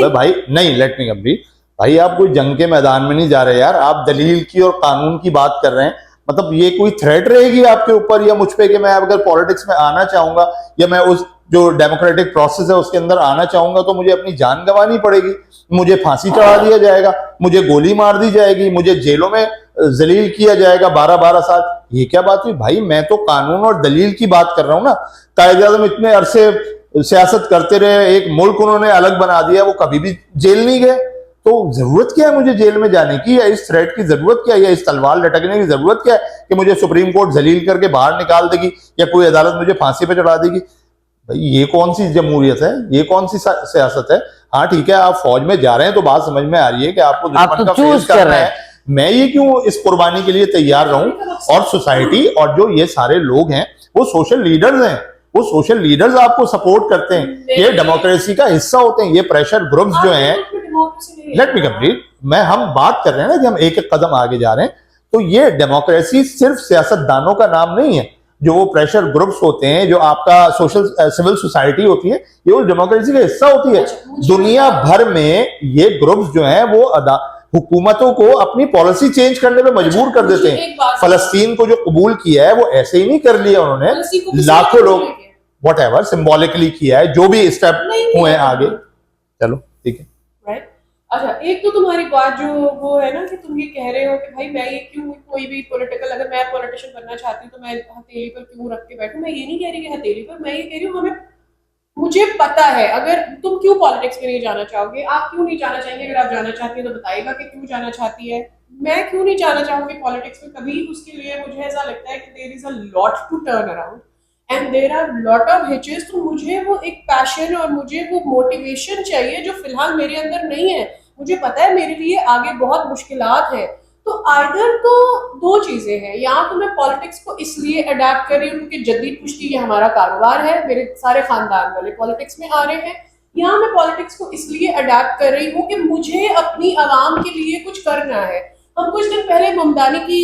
B: भाई नहीं, लेट मी कंप्लीट। भाई आप कोई जंग के मैदान में नहीं जा रहे यार, आप दलील की और कानून की बात कर रहे हैं। मतलब ये कोई थ्रेट रहेगी आपके ऊपर या मुझ पे कि मैं अगर पॉलिटिक्स में आना चाहूंगा या मैं उस जो डेमोक्रेटिक प्रोसेस है उसके अंदर आना चाहूंगा तो मुझे अपनी जान गंवानी पड़ेगी, मुझे फांसी चढ़ा दिया जाएगा, मुझे गोली मार दी जाएगी, मुझे जेलों में जलील किया जाएगा 12-12 साल। ये क्या बात हुई भाई? मैं तो कानून और दलील की बात कर रहा हूं ना। कायदे-आज़म इतने अरसे सियासत करते रहे, एक मुल्क उन्होंने अलग बना दिया, वो कभी भी जेल नहीं गए। तो जरूरत क्या है मुझे जेल में जाने की, या इस थ्रेट की जरूरत क्या है, या इस तलवार लटकने की जरूरत क्या है कि मुझे सुप्रीम कोर्ट जलील करके बाहर निकाल देगी या कोई अदालत मुझे फांसी पे चढ़ा देगी? भाई ये कौन सी जमहूरियत है, ये कौन सी सियासत है? हाँ ठीक है, आप फौज में जा रहे हैं तो बात समझ में आ रही है कि आपको दुश्मन का फेस करना है। मैं ये क्यों इस कुर्बानी के लिए तैयार रहूं? और सोसाइटी और जो ये सारे लोग हैं वो सोशल लीडर्स हैं, वो सोशल लीडर्स आपको सपोर्ट करते हैं, ये डेमोक्रेसी का हिस्सा होते हैं। ये प्रेशर ग्रुप्स जो हैं, लेट मी कंप्लीट, हम बात कर रहे हैं ना कि हम एक एक कदम आगे जा रहे हैं। तो ये डेमोक्रेसी सिर्फ सियासतदानों का नाम नहीं है। जो वो प्रेशर ग्रुप्स होते हैं, जो आपका सोशल सिविल सोसाइटी होती है, ये उस डेमोक्रेसी का हिस्सा होती है। दुनिया भर में ये ग्रुप्स जो हैं वो हुकूमतों को अपनी पॉलिसी चेंज करने पे मजबूर कर देते हैं। फलस्तीन को जो कबूल किया है वो ऐसे ही नहीं कर लिया उन्होंने, लाखों लोग व्हाटएवर सिंबॉलिकली किया है, जो भी स्टेप हुए हैं आगे। चलो ठीक है,
A: राइट। अच्छा, एक तो तुम्हारी बात जो वो है ना कि तुम ये कह रहे हो कि भाई मैं ये क्यों, कोई भी पॉलिटिकल, अगर मैं पॉलिटिशियन बनना चाहती हूँ तो मैं हथेली पर क्यों रख के बैठूं। मैं ये नहीं कह रही कि हथेली पर, मैं ये कह रही हूँ हमें, मुझे पता है अगर तुम क्यों पॉलिटिक्स में नहीं जाना चाहोगे, आप क्यों नहीं जाना चाहेंगे। अगर आप जाना चाहती है तो बताइएगा कि क्यों जाना चाहती है। मैं क्यों नहीं जाना चाहूंगी पॉलिटिक्स में कभी, उसके लिए मुझे ऐसा लगता है कि there is a lot to turn around and there are lot of hitches. तो मुझे वो एक पैशन और मुझे वो मोटिवेशन चाहिए जो फिलहाल मेरे अंदर नहीं है। मुझे पता है मेरे लिए आगे बहुत मुश्किलात है। तो आइदर तो दो चीजें हैं, या तो मैं पॉलिटिक्स को इसलिए अडेप्ट कर रही हूँ क्योंकि जदीद पुश्ती ये हमारा कारोबार है, मेरे सारे खानदान वाले पॉलिटिक्स में आ रहे हैं, या मैं पॉलिटिक्स को इसलिए अडेप्ट कर रही हूँ कि मुझे अपनी आवाम के लिए कुछ करना है। हम कुछ दिन पहले ममदानी की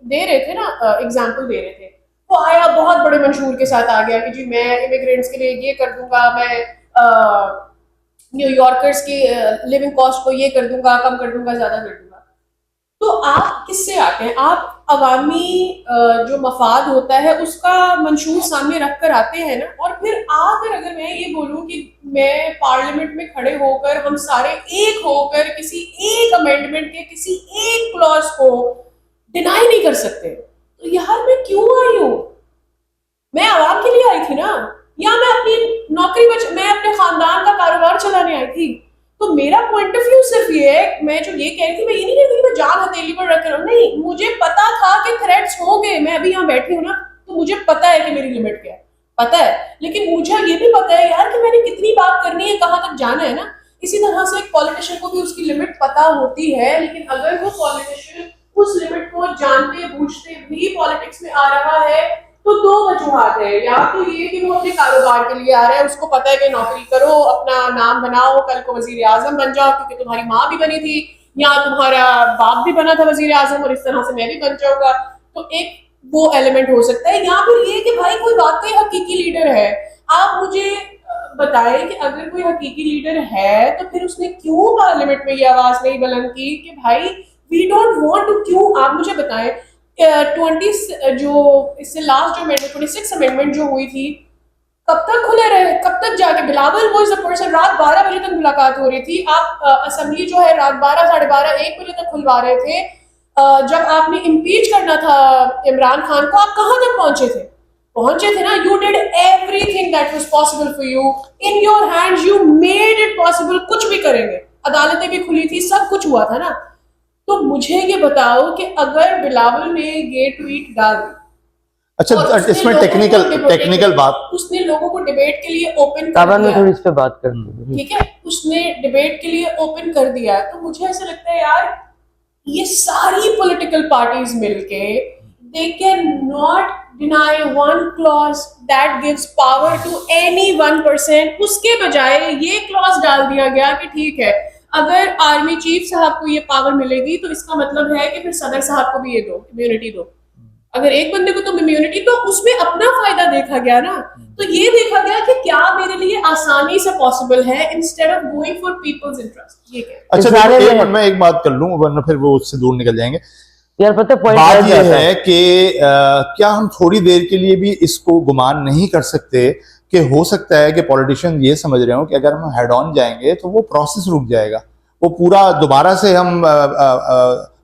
A: दे रहे थे ना, एग्जाम्पल दे रहे थे, वो आया बहुत बड़े मंशूर के साथ आ गया कि जी मैं इमिग्रेंट्स के लिए ये कर दूंगा, मैं न्यूयॉर्कर्स की लिविंग कॉस्ट को ये कर दूंगा, कम कर दूंगा, ज्यादा कर दूंगा। तो आप किससे आते हैं? आप अवामी जो मफाद होता है उसका मंशूर सामने रख कर आते हैं ना। और फिर आकर अगर मैं ये बोलूं कि मैं पार्लियामेंट में खड़े होकर, हम सारे एक होकर किसी एक अमेंडमेंट के किसी एक क्लॉज को डिनाई नहीं कर सकते, तो यार मैं क्यों आई हूं? मैं आवाम के लिए आई थी ना, या मैं अपनी नौकरी मैं अपने खानदान का कारोबार चलाने आई थी। तो मेरा पॉइंट ऑफ व्यू सिर्फ ये है, मैं जो ये कह रही थी, मैं ये नहीं कहती कि मैं जान हथेली पर रख रहा हूँ, नहीं, मुझे पता था कि थ्रेट्स होंगे। मैं अभी यहाँ बैठी हूँ ना, तो मुझे पता है कि मेरी लिमिट क्या है, पता है। लेकिन मुझे ये भी पता है यार कि मैंने कितनी बात करनी है, कहाँ तक जाना है ना। इसी तरह से एक पॉलिटिशियन को भी उसकी लिमिट पता होती है, लेकिन अगर वो पॉलिटिशियन उस लिमिट को जानते बूझते भी पॉलिटिक्स में आ रहा है तो दो वजूहात है, या तो ये कि वो अपने कारोबार के लिए आ रहा है, उसको पता है कि नौकरी करो, अपना नाम बनाओ, कल को वजीर आजम बन जाओ क्योंकि तुम्हारी माँ भी बनी थी या तुम्हारा बाप भी बना था वजीर आजम और इस तरह से मैं भी बन जाऊंगा। तो एक वो एलिमेंट हो सकता है, या फिर ये कि भाई कोई वाकई हकीकी लीडर है। आप मुझे बताएं कि अगर कोई हकीकी लीडर है तो फिर उसने क्यों पार्लियामेंट में ये आवाज नहीं बुलंद की कि भाई वी डोंट वांट टू, क्यों? आप मुझे बताएं 20 जो इससे लास्ट जो अमेंडमेंट 26 अमेंडमेंट जो हुई थी, कब तक खुले रहे, कब तक जाके बिलावल वो इज अ पर्सन, रात 12 बजे तक मुलाकात हो रही थी, आप असेंबली जो है रात 12 साढ़े 12 1 बजे तक खुलवा रहे थे। जब आपने इम्पीच करना था इमरान खान को, आप कहां तक पहुंचे थे ना। You did everything that was possible for you, in your hands, you made it possible, कुछ भी करेंगे, अदालतें भी खुली थी, सब कुछ हुआ था ना। तो मुझे ये बताओ कि अगर बिलावल ने ये ट्वीट डाल दी,
B: अच्छा इसमें टेक्निकल बात,
A: उसने लोगों को डिबेट के लिए ओपन कर
C: ताबा
A: दिया,
C: थोड़ी इस पे बात कर दी,
A: ठीक है, उसने डिबेट के लिए ओपन कर दिया, तो मुझे ऐसा लगता है यार ये सारी पॉलिटिकल पार्टीज मिलके they cannot deny one clause that gives power to any one person। उसके बजाय ये क्लॉज डाल दिया गया कि ठीक है, अगर आर्मी चीफ साहब को ये पावर मिलेगी तो इसका मतलब है कि फिर सदर साहब को भी ये दो, इम्यूनिटी दो। अगर एक बंदे को तुम इम्यूनिटी, तो उसमें अपना फायदा देखा गया ना। तो ये देखा गया कि क्या मेरे लिए आसानी से पॉसिबल है instead of going for peoples interest. ये क्या?
B: अच्छा मैं एक बात कर लूं वरना फिर वो उससे दूर निकल जाएंगे।
C: यार पता
B: बात यह है कि क्या हम थोड़ी देर के लिए भी इसको गुमान नहीं कर सकते कि हो सकता है कि पॉलिटिशियन ये समझ रहे हो कि अगर हम हेड ऑन जाएंगे तो वो प्रोसेस रुक जाएगा, वो पूरा दोबारा से हम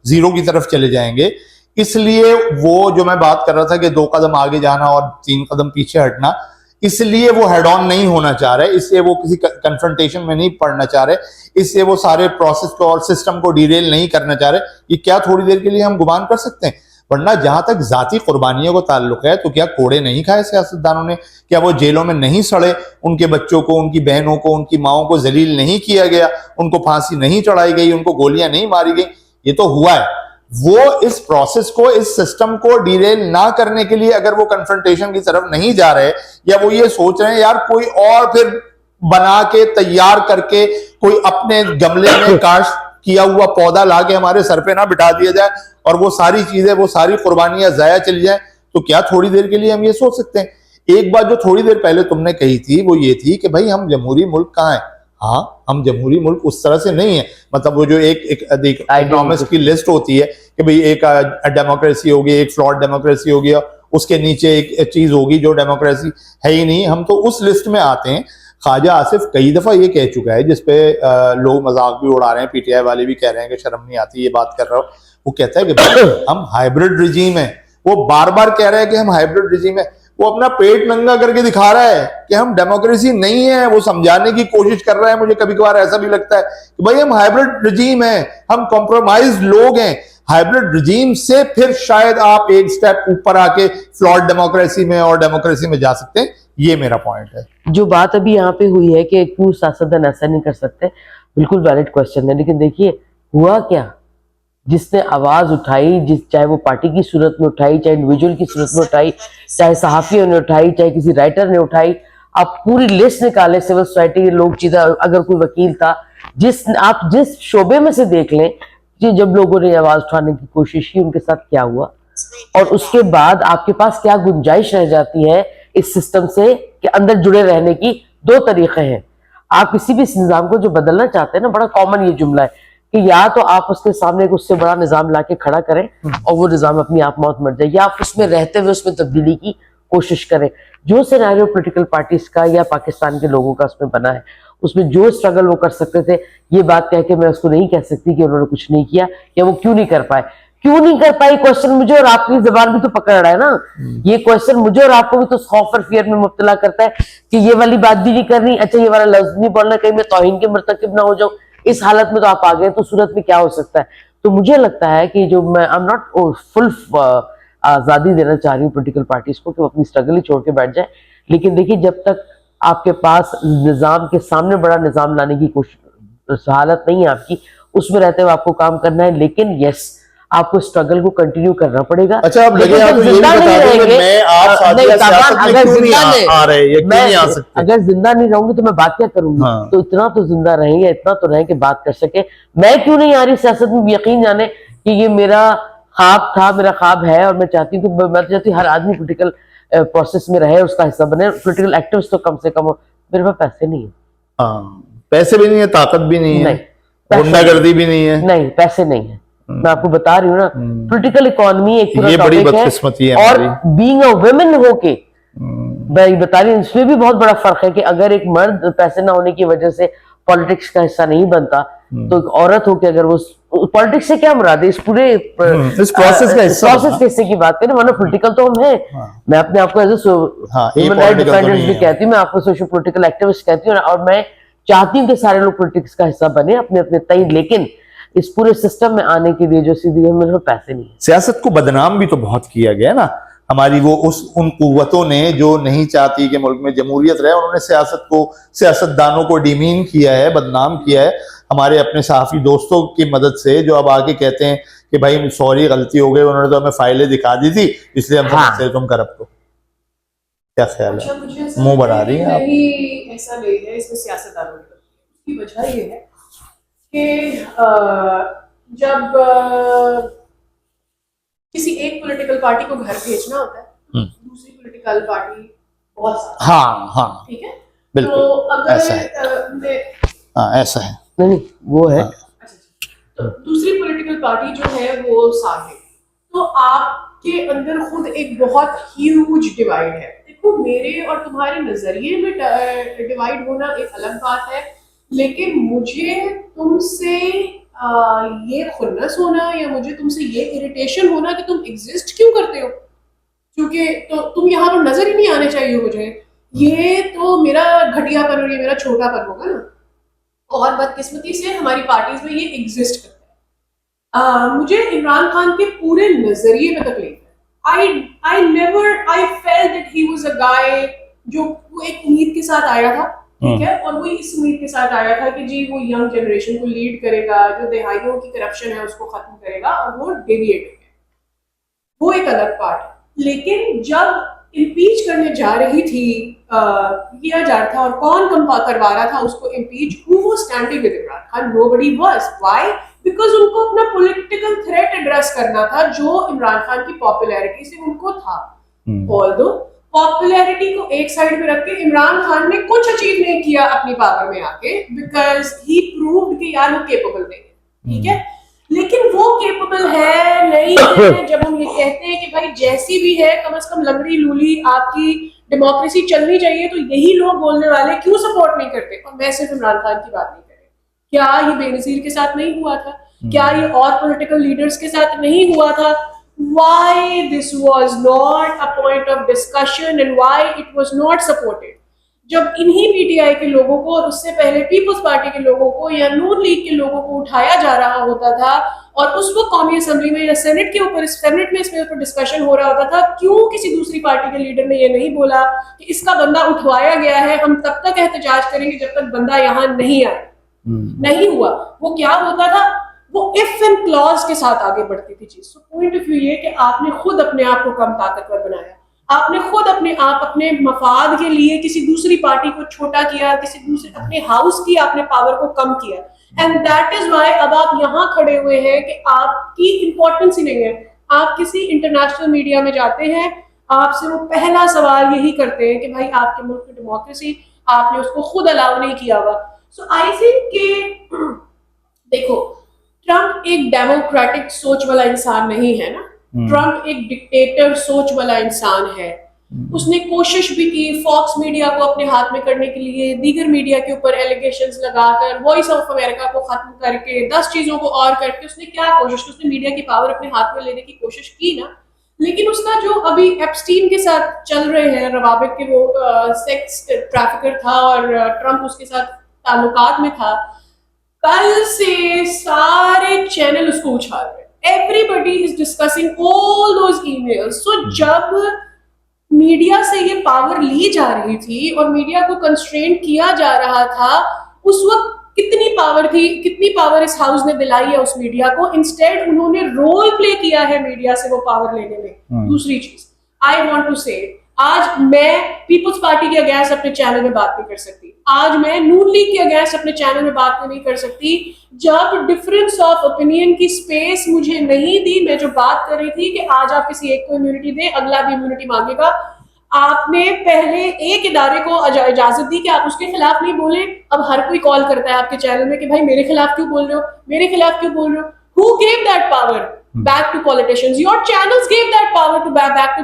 B: जीरो की तरफ चले जाएंगे। इसलिए वो जो मैं बात कर रहा था कि 2 कदम आगे जाना और 3 कदम पीछे हटना, इसलिए वो हेड ऑन नहीं होना चाह रहे, इसलिए वो किसी कन्फ्रंटेशन में नहीं पड़ना चाह रहे, इसलिए वो सारे प्रोसेस को और सिस्टम को डिरेल नहीं करना चाह रहे। ये क्या थोड़ी देर के लिए हम गुमान कर सकते हैं? वरना जहां तक जाती कुर्बानियों का ताल्लुक है तो क्या कोड़े नहीं खाए सियासतदानों ने? क्या वो जेलों में नहीं सड़े? उनके बच्चों को, उनकी बहनों को, उनकी माओं को जलील नहीं किया गया? उनको फांसी नहीं चढ़ाई गई? उनको गोलियां नहीं मारी गई? ये तो हुआ है। वो इस प्रोसेस को, इस सिस्टम को डिरेल ना करने के लिए अगर वो कन्फ्रंटेशन की तरफ नहीं जा रहे, या वो ये सोच रहे हैं यार कोई और फिर बना के तैयार करके कोई अपने गमले में काश्त किया हुआ पौधा लाके हमारे सर पे ना बिठा दिया जाए और वो सारी चीजें, वो सारी कुर्बानियां जाया चली जाए, तो क्या थोड़ी देर के लिए हम ये सोच सकते हैं? एक बात जो थोड़ी देर पहले तुमने कही थी वो ये थी कि भाई हम जमहूरी मुल्क कहाँ है। हाँ, हम जमहूरी मुल्क उस तरह से नहीं है, मतलब वो जो एक इकोनॉमिक्स की लिस्ट होती है कि भाई एक डेमोक्रेसी होगी, एक फ्लॉट डेमोक्रेसी होगी, उसके नीचे एक चीज होगी जो डेमोक्रेसी है ही नहीं, हम तो उस लिस्ट में आते हैं। ख्वाजा आसिफ कई दफा ये कह चुका है, जिसपे लोग मजाक भी उड़ा रहे हैं, पीटीआई वाले भी कह रहे हैं कि शर्म नहीं आती ये बात कर रहा हो। वो कहता है कि हम हाइब्रिड रिजीम है, वो बार बार कह रहा है कि हम हाइब्रिड रिजीम है। वो अपना पेट नंगा करके दिखा रहा है कि हम डेमोक्रेसी नहीं है, वो समझाने की कोशिश कर रहा है। मुझे कभी कभार ऐसा भी लगता है कि भाई हम हाइब्रिड रिजीम है, हम कॉम्प्रोमाइज लोग हैं। हाइब्रिड रिजीम से फिर शायद आप एक स्टेप ऊपर आके फ्लॉट डेमोक्रेसी में और डेमोक्रेसी में जा सकते हैं। ये मेरा पॉइंट है।
C: जो बात अभी यहाँ पे हुई है कि क्यों सियासतदान ऐसा नहीं कर सकते, बिल्कुल वैलिड क्वेश्चन है, लेकिन देखिए हुआ क्या, जिसने आवाज उठाई, चाहे वो पार्टी की सूरत में उठाई, चाहे इंडिविजुअल की सूरत में उठाई, चाहे सहाफियों ने उठाई, चाहे किसी राइटर ने उठाई, आप पूरी लिस्ट निकाले सिविल सोसाइटी के लोग, चीज़ा, अगर कोई वकील था, आप जिस शोबे में से देख लें कि जब लोगों ने आवाज उठाने की कोशिश की उनके साथ क्या हुआ, और उसके बाद आपके पास क्या गुंजाइश रह जाती है इस सिस्टम से कि अंदर जुड़े रहने की। 2 तरीके हैं, आप किसी भी निज़ाम को जो बदलना चाहते हैं ना, बड़ा कॉमन ये जुमला है कि या तो आप उसके सामने एक उससे बड़ा निज़ाम लाके खड़ा करें और वो निज़ाम अपनी आप मौत मर जाए, या आप उसमें रहते हुए उसमें तब्दीली की कोशिश करें। जो सिनेरियो पॉलिटिकल पार्टीज का या पाकिस्तान के लोगों का उसमें बना है, उसमें जो स्ट्रगल वो कर सकते थे, ये बात कह के मैं उसको नहीं कह सकती कि उन्होंने कुछ नहीं किया या वो क्यों नहीं कर पाए। क्यों नहीं कर पाई क्वेश्चन मुझे और आपकी जबान भी तो पकड़ रहा है ना। ये क्वेश्चन मुझे और आपको भी तो खौफ और फियर में मुब्तला करता है कि ये वाली बात भी नहीं करनी, अच्छा ये वाला लफ्ज नहीं बोलना, कहीं मैं तौहीन के मुर्तकिब ना हो जाऊं। इस हालत में तो आप आ गए, तो सूरत में क्या हो सकता है। तो मुझे लगता है कि जो मैं आई एम नॉट फुल आज़ादी देना चाह रही हूँ पॉलिटिकल पार्टीज को कि वो अपनी स्ट्रगल ही छोड़ के बैठ जाए, लेकिन देखिए जब तक आपके पास निज़ाम के सामने बड़ा निज़ाम लाने की कोशिश हालत नहीं है आपकी, उसमें रहते हुए आपको काम करना है। लेकिन यस, आपको स्ट्रगल को कंटिन्यू करना पड़ेगा।
B: अच्छा, अब लगे
C: लेकिन
B: आप
C: जब
B: तो ये भी
C: जिंदा
B: बता
C: नहीं
B: दें कि
C: रहेंगे,
B: मैं आप साथिया
C: नहीं,
B: सियासत
C: ताबान,
B: में
C: अगर
B: क्यों नहीं
C: जिंदा
B: आ रहे या क्यों नहीं आ
C: मैं
B: सकते?
C: अगर जिंदा नहीं रहूंगी तो मैं बात क्या करूंगी?
B: हाँ।
C: तो इतना तो जिंदा रहेंगे, इतना तो रहें कि बात कर सके। मैं क्यों नहीं आ रही सियासत में? यकीन जाने कि ये मेरा ख्वाब था, मेरा ख्वाब है, और मैं चाहती हूँ कि मैं चाहती हूँ हर आदमी पोलिटिकल प्रोसेस में रहे, उसका हिस्सा बने, पोलिटिकल एक्टिविस्ट तो कम से कम हो। मेरे पास पैसे नहीं है।
B: हाँ, पैसे भी नहीं है, ताकत भी नहीं है,
C: नहीं,
B: गुंडागर्दी भी नहीं है।
C: नहीं, पैसे नहीं है। मैं आपको बता रही हूँ ना, पॉलिटिकल इकोनॉमी एक पूरा
B: ये बड़ी
C: टॉपिक है।
B: बदकिस्मती है
C: और
B: हमारी।
C: बीइंग अ वुमेन होके मैं बता रही हूँ, इसमें भी बहुत बड़ा फर्क है कि अगर एक मर्द पैसे ना होने की वजह से पॉलिटिक्स का हिस्सा नहीं बनता, तो एक औरत होके अगर वो पॉलिटिक्स से क्या मुराद है, इस पूरे
B: इस प्रोसेस का हिस्सा
C: प्रोसेस के हिस्से की बात करें, वरना पॉलिटिकल तो हम हैं। मैं अपने आप को एज
B: हाँ, ये
C: ह्यूमन राइट
B: political तो
C: डिफेंडर्स
B: नहीं
C: भी
B: है।
C: कहती हूँ, मैं आपको सोशल पॉलिटिकल एक्टिविस्ट कहती हूँ, और मैं चाहती हूँ कि सारे लोग पॉलिटिक्स का हिस्सा बने अपने अपने तय, लेकिन इस पूरे सिस्टम में आने के लिए जो सीधी है, मेरे पास पैसे नहीं है।
B: सियासत को बदनाम भी तो बहुत किया गया ना, हमारी वो उन कुव्वतों ने जो नहीं चाहती कि मुल्क में जमहूरियत रहे, उन्होंने सियासत को, सियासतदानों को डिमीन किया है, बदनाम किया है। हमारे अपने सहाफ़ी दोस्तों की मदद से जो अब आके कहते हैं कि भाई सॉरी, गलती हो गई, उन्होंने तो हमें फाइलें दिखा दी थी, इसलिए हम समझते तुम करप्ट हो। क्या ख्याल
A: अच्छा,
B: है?
A: मुझे ऐसा
B: मुंह
A: लगता
B: बना
A: है
B: रही
A: कि
B: हैं आप।
A: नहीं, ऐसा नहीं है इसमें सियासतदानों की। उसकी वजह ये है कि जब किसी एक पॉलिटिकल पार्टी को घर भेजना होता है, दूसरी पॉलिटिकल पार्टी बहुत सारी,
B: हाँ हाँ,
A: ठीक है।
B: बिल्कुल,
A: तो अगर
B: ऐसा है। हाँ, ऐसा है।
C: नहीं, वो है।
A: तो दूसरी पॉलिटिकल पार्टी जो है वो साथ है, तो आपके अंदर खुद एक बहुत ह्यूज डिवाइड है। देखो, मेरे और तुम्हारे नजरिए में डिवाइड होना एक अलग बात है, लेकिन मुझे तुमसे ये खुन्नस होना या मुझे तुमसे ये इरिटेशन होना कि तुम एग्जिस्ट क्यों करते हो, क्योंकि तो तुम यहाँ पर नजर ही नहीं आने चाहिए मुझे, ये तो मेरा घटियापन और ये मेरा छोटापन होगा ना। और बदकिस्मती से हमारी पार्टीज में ये एग्जिस्ट करता है। मुझे इमरान खान के पूरे नजरिए में तकलीफ है। I felt that he was a guy जो वो एक उम्मीद के साथ आया था, ठीक है, और वो इस उम्मीद के साथ आया था कि जी वो यंग जनरेशन को लीड करेगा, जो दहाइयों की करप्शन है उसको खत्म करेगा, और वो डेविएट हो गया, वो एक अलग पार्ट है। लेकिन जब इम्पीच करने जा रही थी, किया जा रहा था, और कौन करवा रहा था उसको impeach, who was standing with Imran Khan? Nobody was. Why? Because उनको अपना पॉलिटिकल थ्रेट एड्रेस करना था जो इमरान खान की पॉपुलैरिटी से उनको था। ऑल्दो पॉपुलैरिटी को एक साइड पे रख के इमरान खान ने कुछ अचीव नहीं किया अपनी पावर में आके, बिकॉज ही प्रूव्ड कि यार वो केपेबल नहीं है, ठीक है। लेकिन वो केपेबल है नहीं है, जब हम ये कहते हैं कि भाई जैसी भी है, कम से कम लंगड़ी लूली आपकी डेमोक्रेसी चलनी चाहिए, तो यही लोग बोलने वाले क्यों सपोर्ट नहीं करते। और मैं सिर्फ इमरान खान की बात नहीं कर रही, क्या ये बेनजीर के साथ नहीं हुआ था? क्या ये और पॉलिटिकल लीडर्स के साथ नहीं हुआ था? Why this was not a point of discussion and why it was not supported? जब इन्हीं पीटीआई के लोगों को और उससे पहले पीपल्स पार्टी के लोगों को या नून लीग के लोगों को उठाया जा रहा होता था, और उस वक्त कौमी असेंबली में या सेनेट के ऊपर, सेनेट में इसमें ऊपर डिस्कशन हो रहा होता था, क्यों किसी दूसरी पार्टी के लीडर ने ये नहीं बोला कि इसका बंदा उठवाया गया है, हम तब तक एहतजाज करेंगे जब तक बंदा यहाँ नहीं आए? नहीं हुआ। वो क्या होता था, वो इफ एंड क्लॉज के साथ आगे बढ़ती थी चीज। पॉइंट ऑफ व्यू ये कि आपने खुद अपने आप को कम ताकतवर बनाया, आपने खुद अपने आप अपने मफाद के लिए किसी दूसरी पार्टी को छोटा किया, किसी दूसरे अपने हाउस की आपने पावर को कम किया, एंड दैट इज व्हाई अब आप यहाँ खड़े हुए हैं कि आपकी इंपॉर्टेंस ही नहीं है। आप किसी इंटरनेशनल मीडिया में जाते हैं, आपसे वो पहला सवाल यही करते हैं कि भाई आपके मुल्क की डेमोक्रेसी, आपने उसको खुद अलाउ नहीं किया हुआ। सो आई थिंक कि देखो, ट्रम्प एक डेमोक्रेटिक सोच वाला इंसान नहीं है ना, ट्रम्प एक डिक्टेटर सोच वाला इंसान है। उसने कोशिश भी की फॉक्स मीडिया को अपने हाथ में करने के लिए, दीगर मीडिया के ऊपर एलिगेशंस लगाकर, वॉइस ऑफ अमेरिका को खत्म करके, 10 चीजों को और करके उसने क्या कोशिश की? उसने मीडिया की पावर अपने हाथ में लेने की कोशिश की ना। लेकिन उसका जो अभी एप्स्टीन के साथ चल रहे हैं रवाबित के, वो सेक्स ट्रैफिकर था और ट्रम्प उसके साथ ताल्लुकात में था, कल से सारे चैनल उसको उछाल रहे, everybody is discussing all those emails. So जब मीडिया से ये पावर ली जा रही थी और मीडिया को कंस्ट्रेंट किया जा रहा था, उस वक्त
D: कितनी पावर थी, कितनी पावर इस हाउस ने दिलाई है उस मीडिया को, इंस्टेड उन्होंने रोल प्ले किया है मीडिया से वो पावर लेने में। दूसरी चीज आई वांट टू से, आज मैं पीपल्स पार्टी के अगेंस्ट अपने चैनल में बात नहीं कर सकती, आज मैं नून लीग के अगेंस्ट अपने चैनल में बात नहीं कर सकती, जब डिफरेंस ऑफ ओपिनियन की स्पेस मुझे नहीं दी। मैं जो बात कर रही थी कि आज आप किसी एक को इम्यूनिटी दे, अगला भी इम्यूनिटी मांगेगा, आपने पहले एक इदारे को इजाजत दी कि आप उसके खिलाफ नहीं बोले, अब हर कोई कॉल करता है आपके चैनल में कि भाई मेरे खिलाफ क्यों बोल रहे हो, मेरे खिलाफ क्यों बोल रहे हो। Who gave that power back to politicians? Your channels gave that power to back to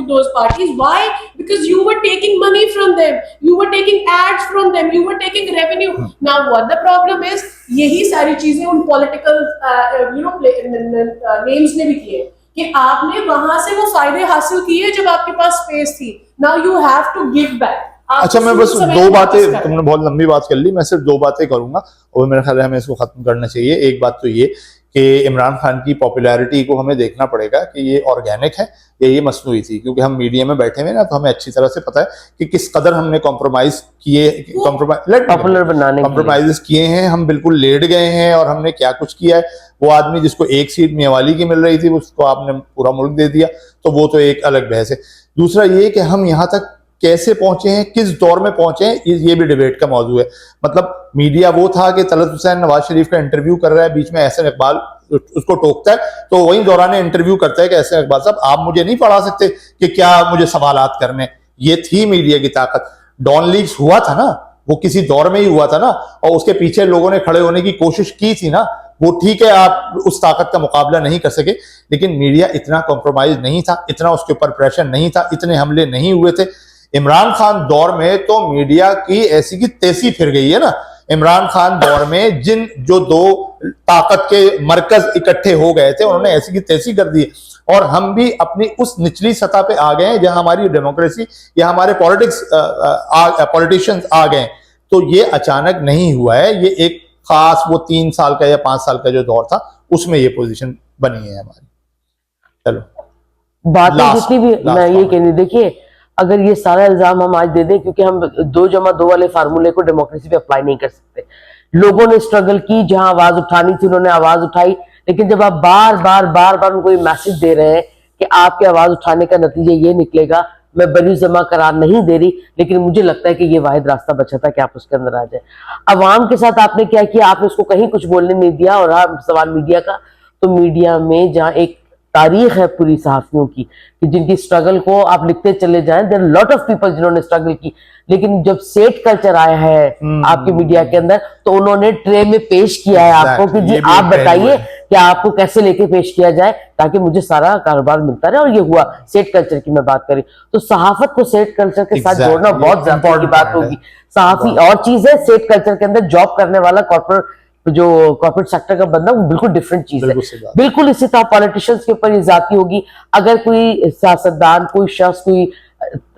D: those parties. Why? Because you were taking money from them, you were taking ads from them, you were taking revenue. Now what the problem is, यही सारी चीजें उन political names ने भी किए कि आपने वहां से वो फायदे हासिल किए जब आपके पास स्पेस थी। Now you have to give back.
B: अच्छा, मैं बस दो बातें, तुमने बहुत लंबी बात कर ली, मैं सिर्फ दो बातें करूंगा और मेरा ख्याल है हमें इसको खत्म करना चाहिए। एक बात तो ये कि इमरान खान की पॉपुलैरिटी को हमें देखना पड़ेगा कि ये ऑर्गेनिक है या ये मसनूई थी, क्योंकि हम मीडिया में बैठे हुए ना, तो हमें अच्छी तरह से पता है कि किस कदर हमने कॉम्प्रोमाइज किए हैं, हम बिल्कुल लेट गए हैं और हमने क्या कुछ किया है। वो आदमी जिसको एक सीट मियावाली की मिल रही थी उसको आपने पूरा मुल्क दे दिया, तो वो तो एक अलग बहस है। दूसरा ये कि हम यहाँ तक कैसे पहुंचे हैं, किस दौर में पहुंचे हैं, ये भी डिबेट का मौजू है। मतलब मीडिया वो था कि तलत हुसैन नवाज शरीफ का इंटरव्यू कर रहा है, बीच में एहसन इकबाल उसको टोकता है, तो वही दौरान इंटरव्यू करता है कि एहसन इकबाल साहब आप मुझे नहीं पढ़ा सकते कि क्या मुझे सवालात करने। ये थी मीडिया की ताकत। डॉन लीग्स हुआ था ना, वो किसी दौर में ही हुआ था ना, और उसके पीछे लोगों ने खड़े होने की कोशिश की थी ना। वो ठीक है, आप उस ताकत का मुकाबला नहीं कर सके, लेकिन मीडिया इतना कॉम्प्रोमाइज नहीं था, इतना उसके ऊपर प्रेशर नहीं था, इतने हमले नहीं हुए थे। इमरान खान दौर में तो मीडिया की ऐसी की तैसी फिर गई है ना। इमरान खान दौर में जो दो ताकत के मरकज इकट्ठे हो गए थे, उन्होंने ऐसी की तैसी कर दी, और हम भी अपनी उस निचली सतह पे आ गए हैं जहां हमारी डेमोक्रेसी या हमारे पॉलिटिशियंस आ गए। तो ये अचानक नहीं हुआ है, ये एक खास वो 3 साल का या 5 साल का जो दौर था उसमें ये पोजीशन बनी है हमारी। चलो
C: बातें जितनी भी मैं ये कहनी, देखिए अगर ये सारा इल्जाम हम आज दे दें, क्योंकि हम 2+2 वाले फार्मूले को डेमोक्रेसी पे अप्लाई नहीं कर सकते। लोगों ने स्ट्रगल की, जहां आवाज उठानी थी उन्होंने आवाज उठाई, लेकिन जब आप बार बार उनको ये मैसेज दे रहे हैं कि आपके आवाज उठाने का नतीजा ये निकलेगा, मैं बरी जमा करार नहीं दे रही, लेकिन मुझे लगता है कि ये वाहिद रास्ता बचा था कि आप उसके अंदर आ जाए। अवाम के साथ आपने क्या किया, आपने उसको कहीं कुछ बोलने नहीं दिया। और हाँ, सवाल मीडिया का, तो मीडिया में जहाँ एक तारीख है पूरी सहाफियों की कि जिनकी स्ट्रगल को आप लिखते चले जाएं, देयर लॉट ऑफ पीपल जिन्होंने स्ट्रगल की, लेकिन जब सेट कल्चर आया है आपके मीडिया के अंदर, तो उन्होंने ट्रे में पेश किया है आपको कि जी आप बताइए कि आपको कैसे लेके पेश किया जाए ताकि मुझे सारा कारोबार मिलता रहे। और ये हुआ। सेट कल्चर की मैं बात करी तो सहाफत को सेट कल्चर के साथ जोड़ना बहुत ज्यादा की बात होगी। सहाफी और चीज है, सेट कल्चर के अंदर जॉब करने वाला कॉर्पोरेट सेक्टर का बंदा वो बिल्कुल डिफरेंट चीज है। बिल्कुल इसी तरह पॉलिटिशियंस के ऊपर ये जाती होगी। अगर कोई सियासतदान, कोई शख्स, कोई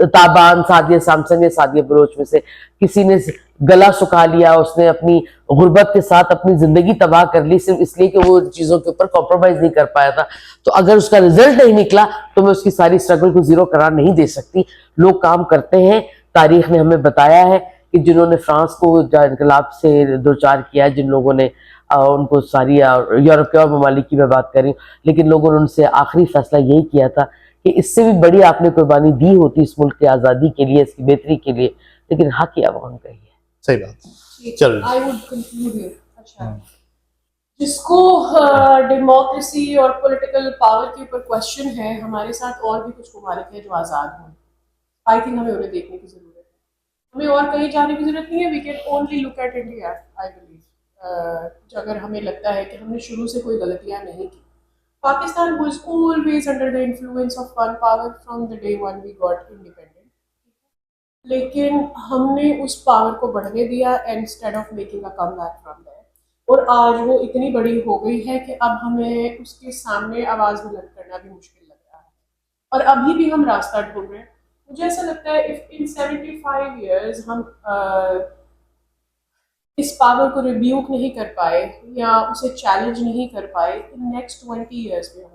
C: ताबान, सादिया सामसन या सादिया बलोच में से किसी ने गला सुखा लिया, उसने अपनी गुर्बत के साथ अपनी जिंदगी तबाह कर ली सिर्फ इसलिए कि वो चीजों के ऊपर कॉम्प्रोमाइज नहीं कर पाया था, तो अगर उसका रिजल्ट नहीं निकला तो मैं उसकी सारी स्ट्रगल को जीरो करार नहीं दे सकती। लोग काम करते हैं। तारीख ने हमें बताया है कि जिन्होंने फ्रांस को इनकलाब से दो चार किया, जिन लोगों ने उनको सारी यूरोप के और ममालिक की मैं बात कर रही हूँ, लेकिन लोगों ने उनसे आखिरी फैसला यही किया था कि इससे भी बड़ी आपने कुर्बानी दी होती इस मुल्क की आज़ादी के लिए, इसकी बेहतरी के लिए, लेकिन हक ही अवाम का ही है।
B: सही बात। चल
D: आई वुड कंक्लूड हियर। अच्छा, जिसको डेमोक्रेसी और पॉलिटिकल पावर के ऊपर क्वेश्चन है, हमारे साथ और भी कुछ ममालिक हैं जो आज़ाद हों, आई थिंक हमें उन्हें देखने की जरूरत है। हमें और कहीं जाने की जरूरत नहीं है। We can only look at India, I believe. अगर हमें लगता है कि हमने शुरू से कोई गलतियां नहीं की, Pakistan was always under the influence of one power from the day one we got independent, लेकिन हमने उस पावर को बढ़ने दिया instead of making a comeback from there, और आज वो इतनी बड़ी हो गई है कि अब हमें उसके सामने आवाज़ बुलंद करना भी मुश्किल लग रहा है, और अभी भी हम रास्ता ढूंढ रहे हैं। मुझे ऐसा लगता है if in 75 years हम इस पावर को रिब्यूक नहीं कर पाए या उसे चैलेंज नहीं कर पाए, इन नेक्स्ट 20 years में हम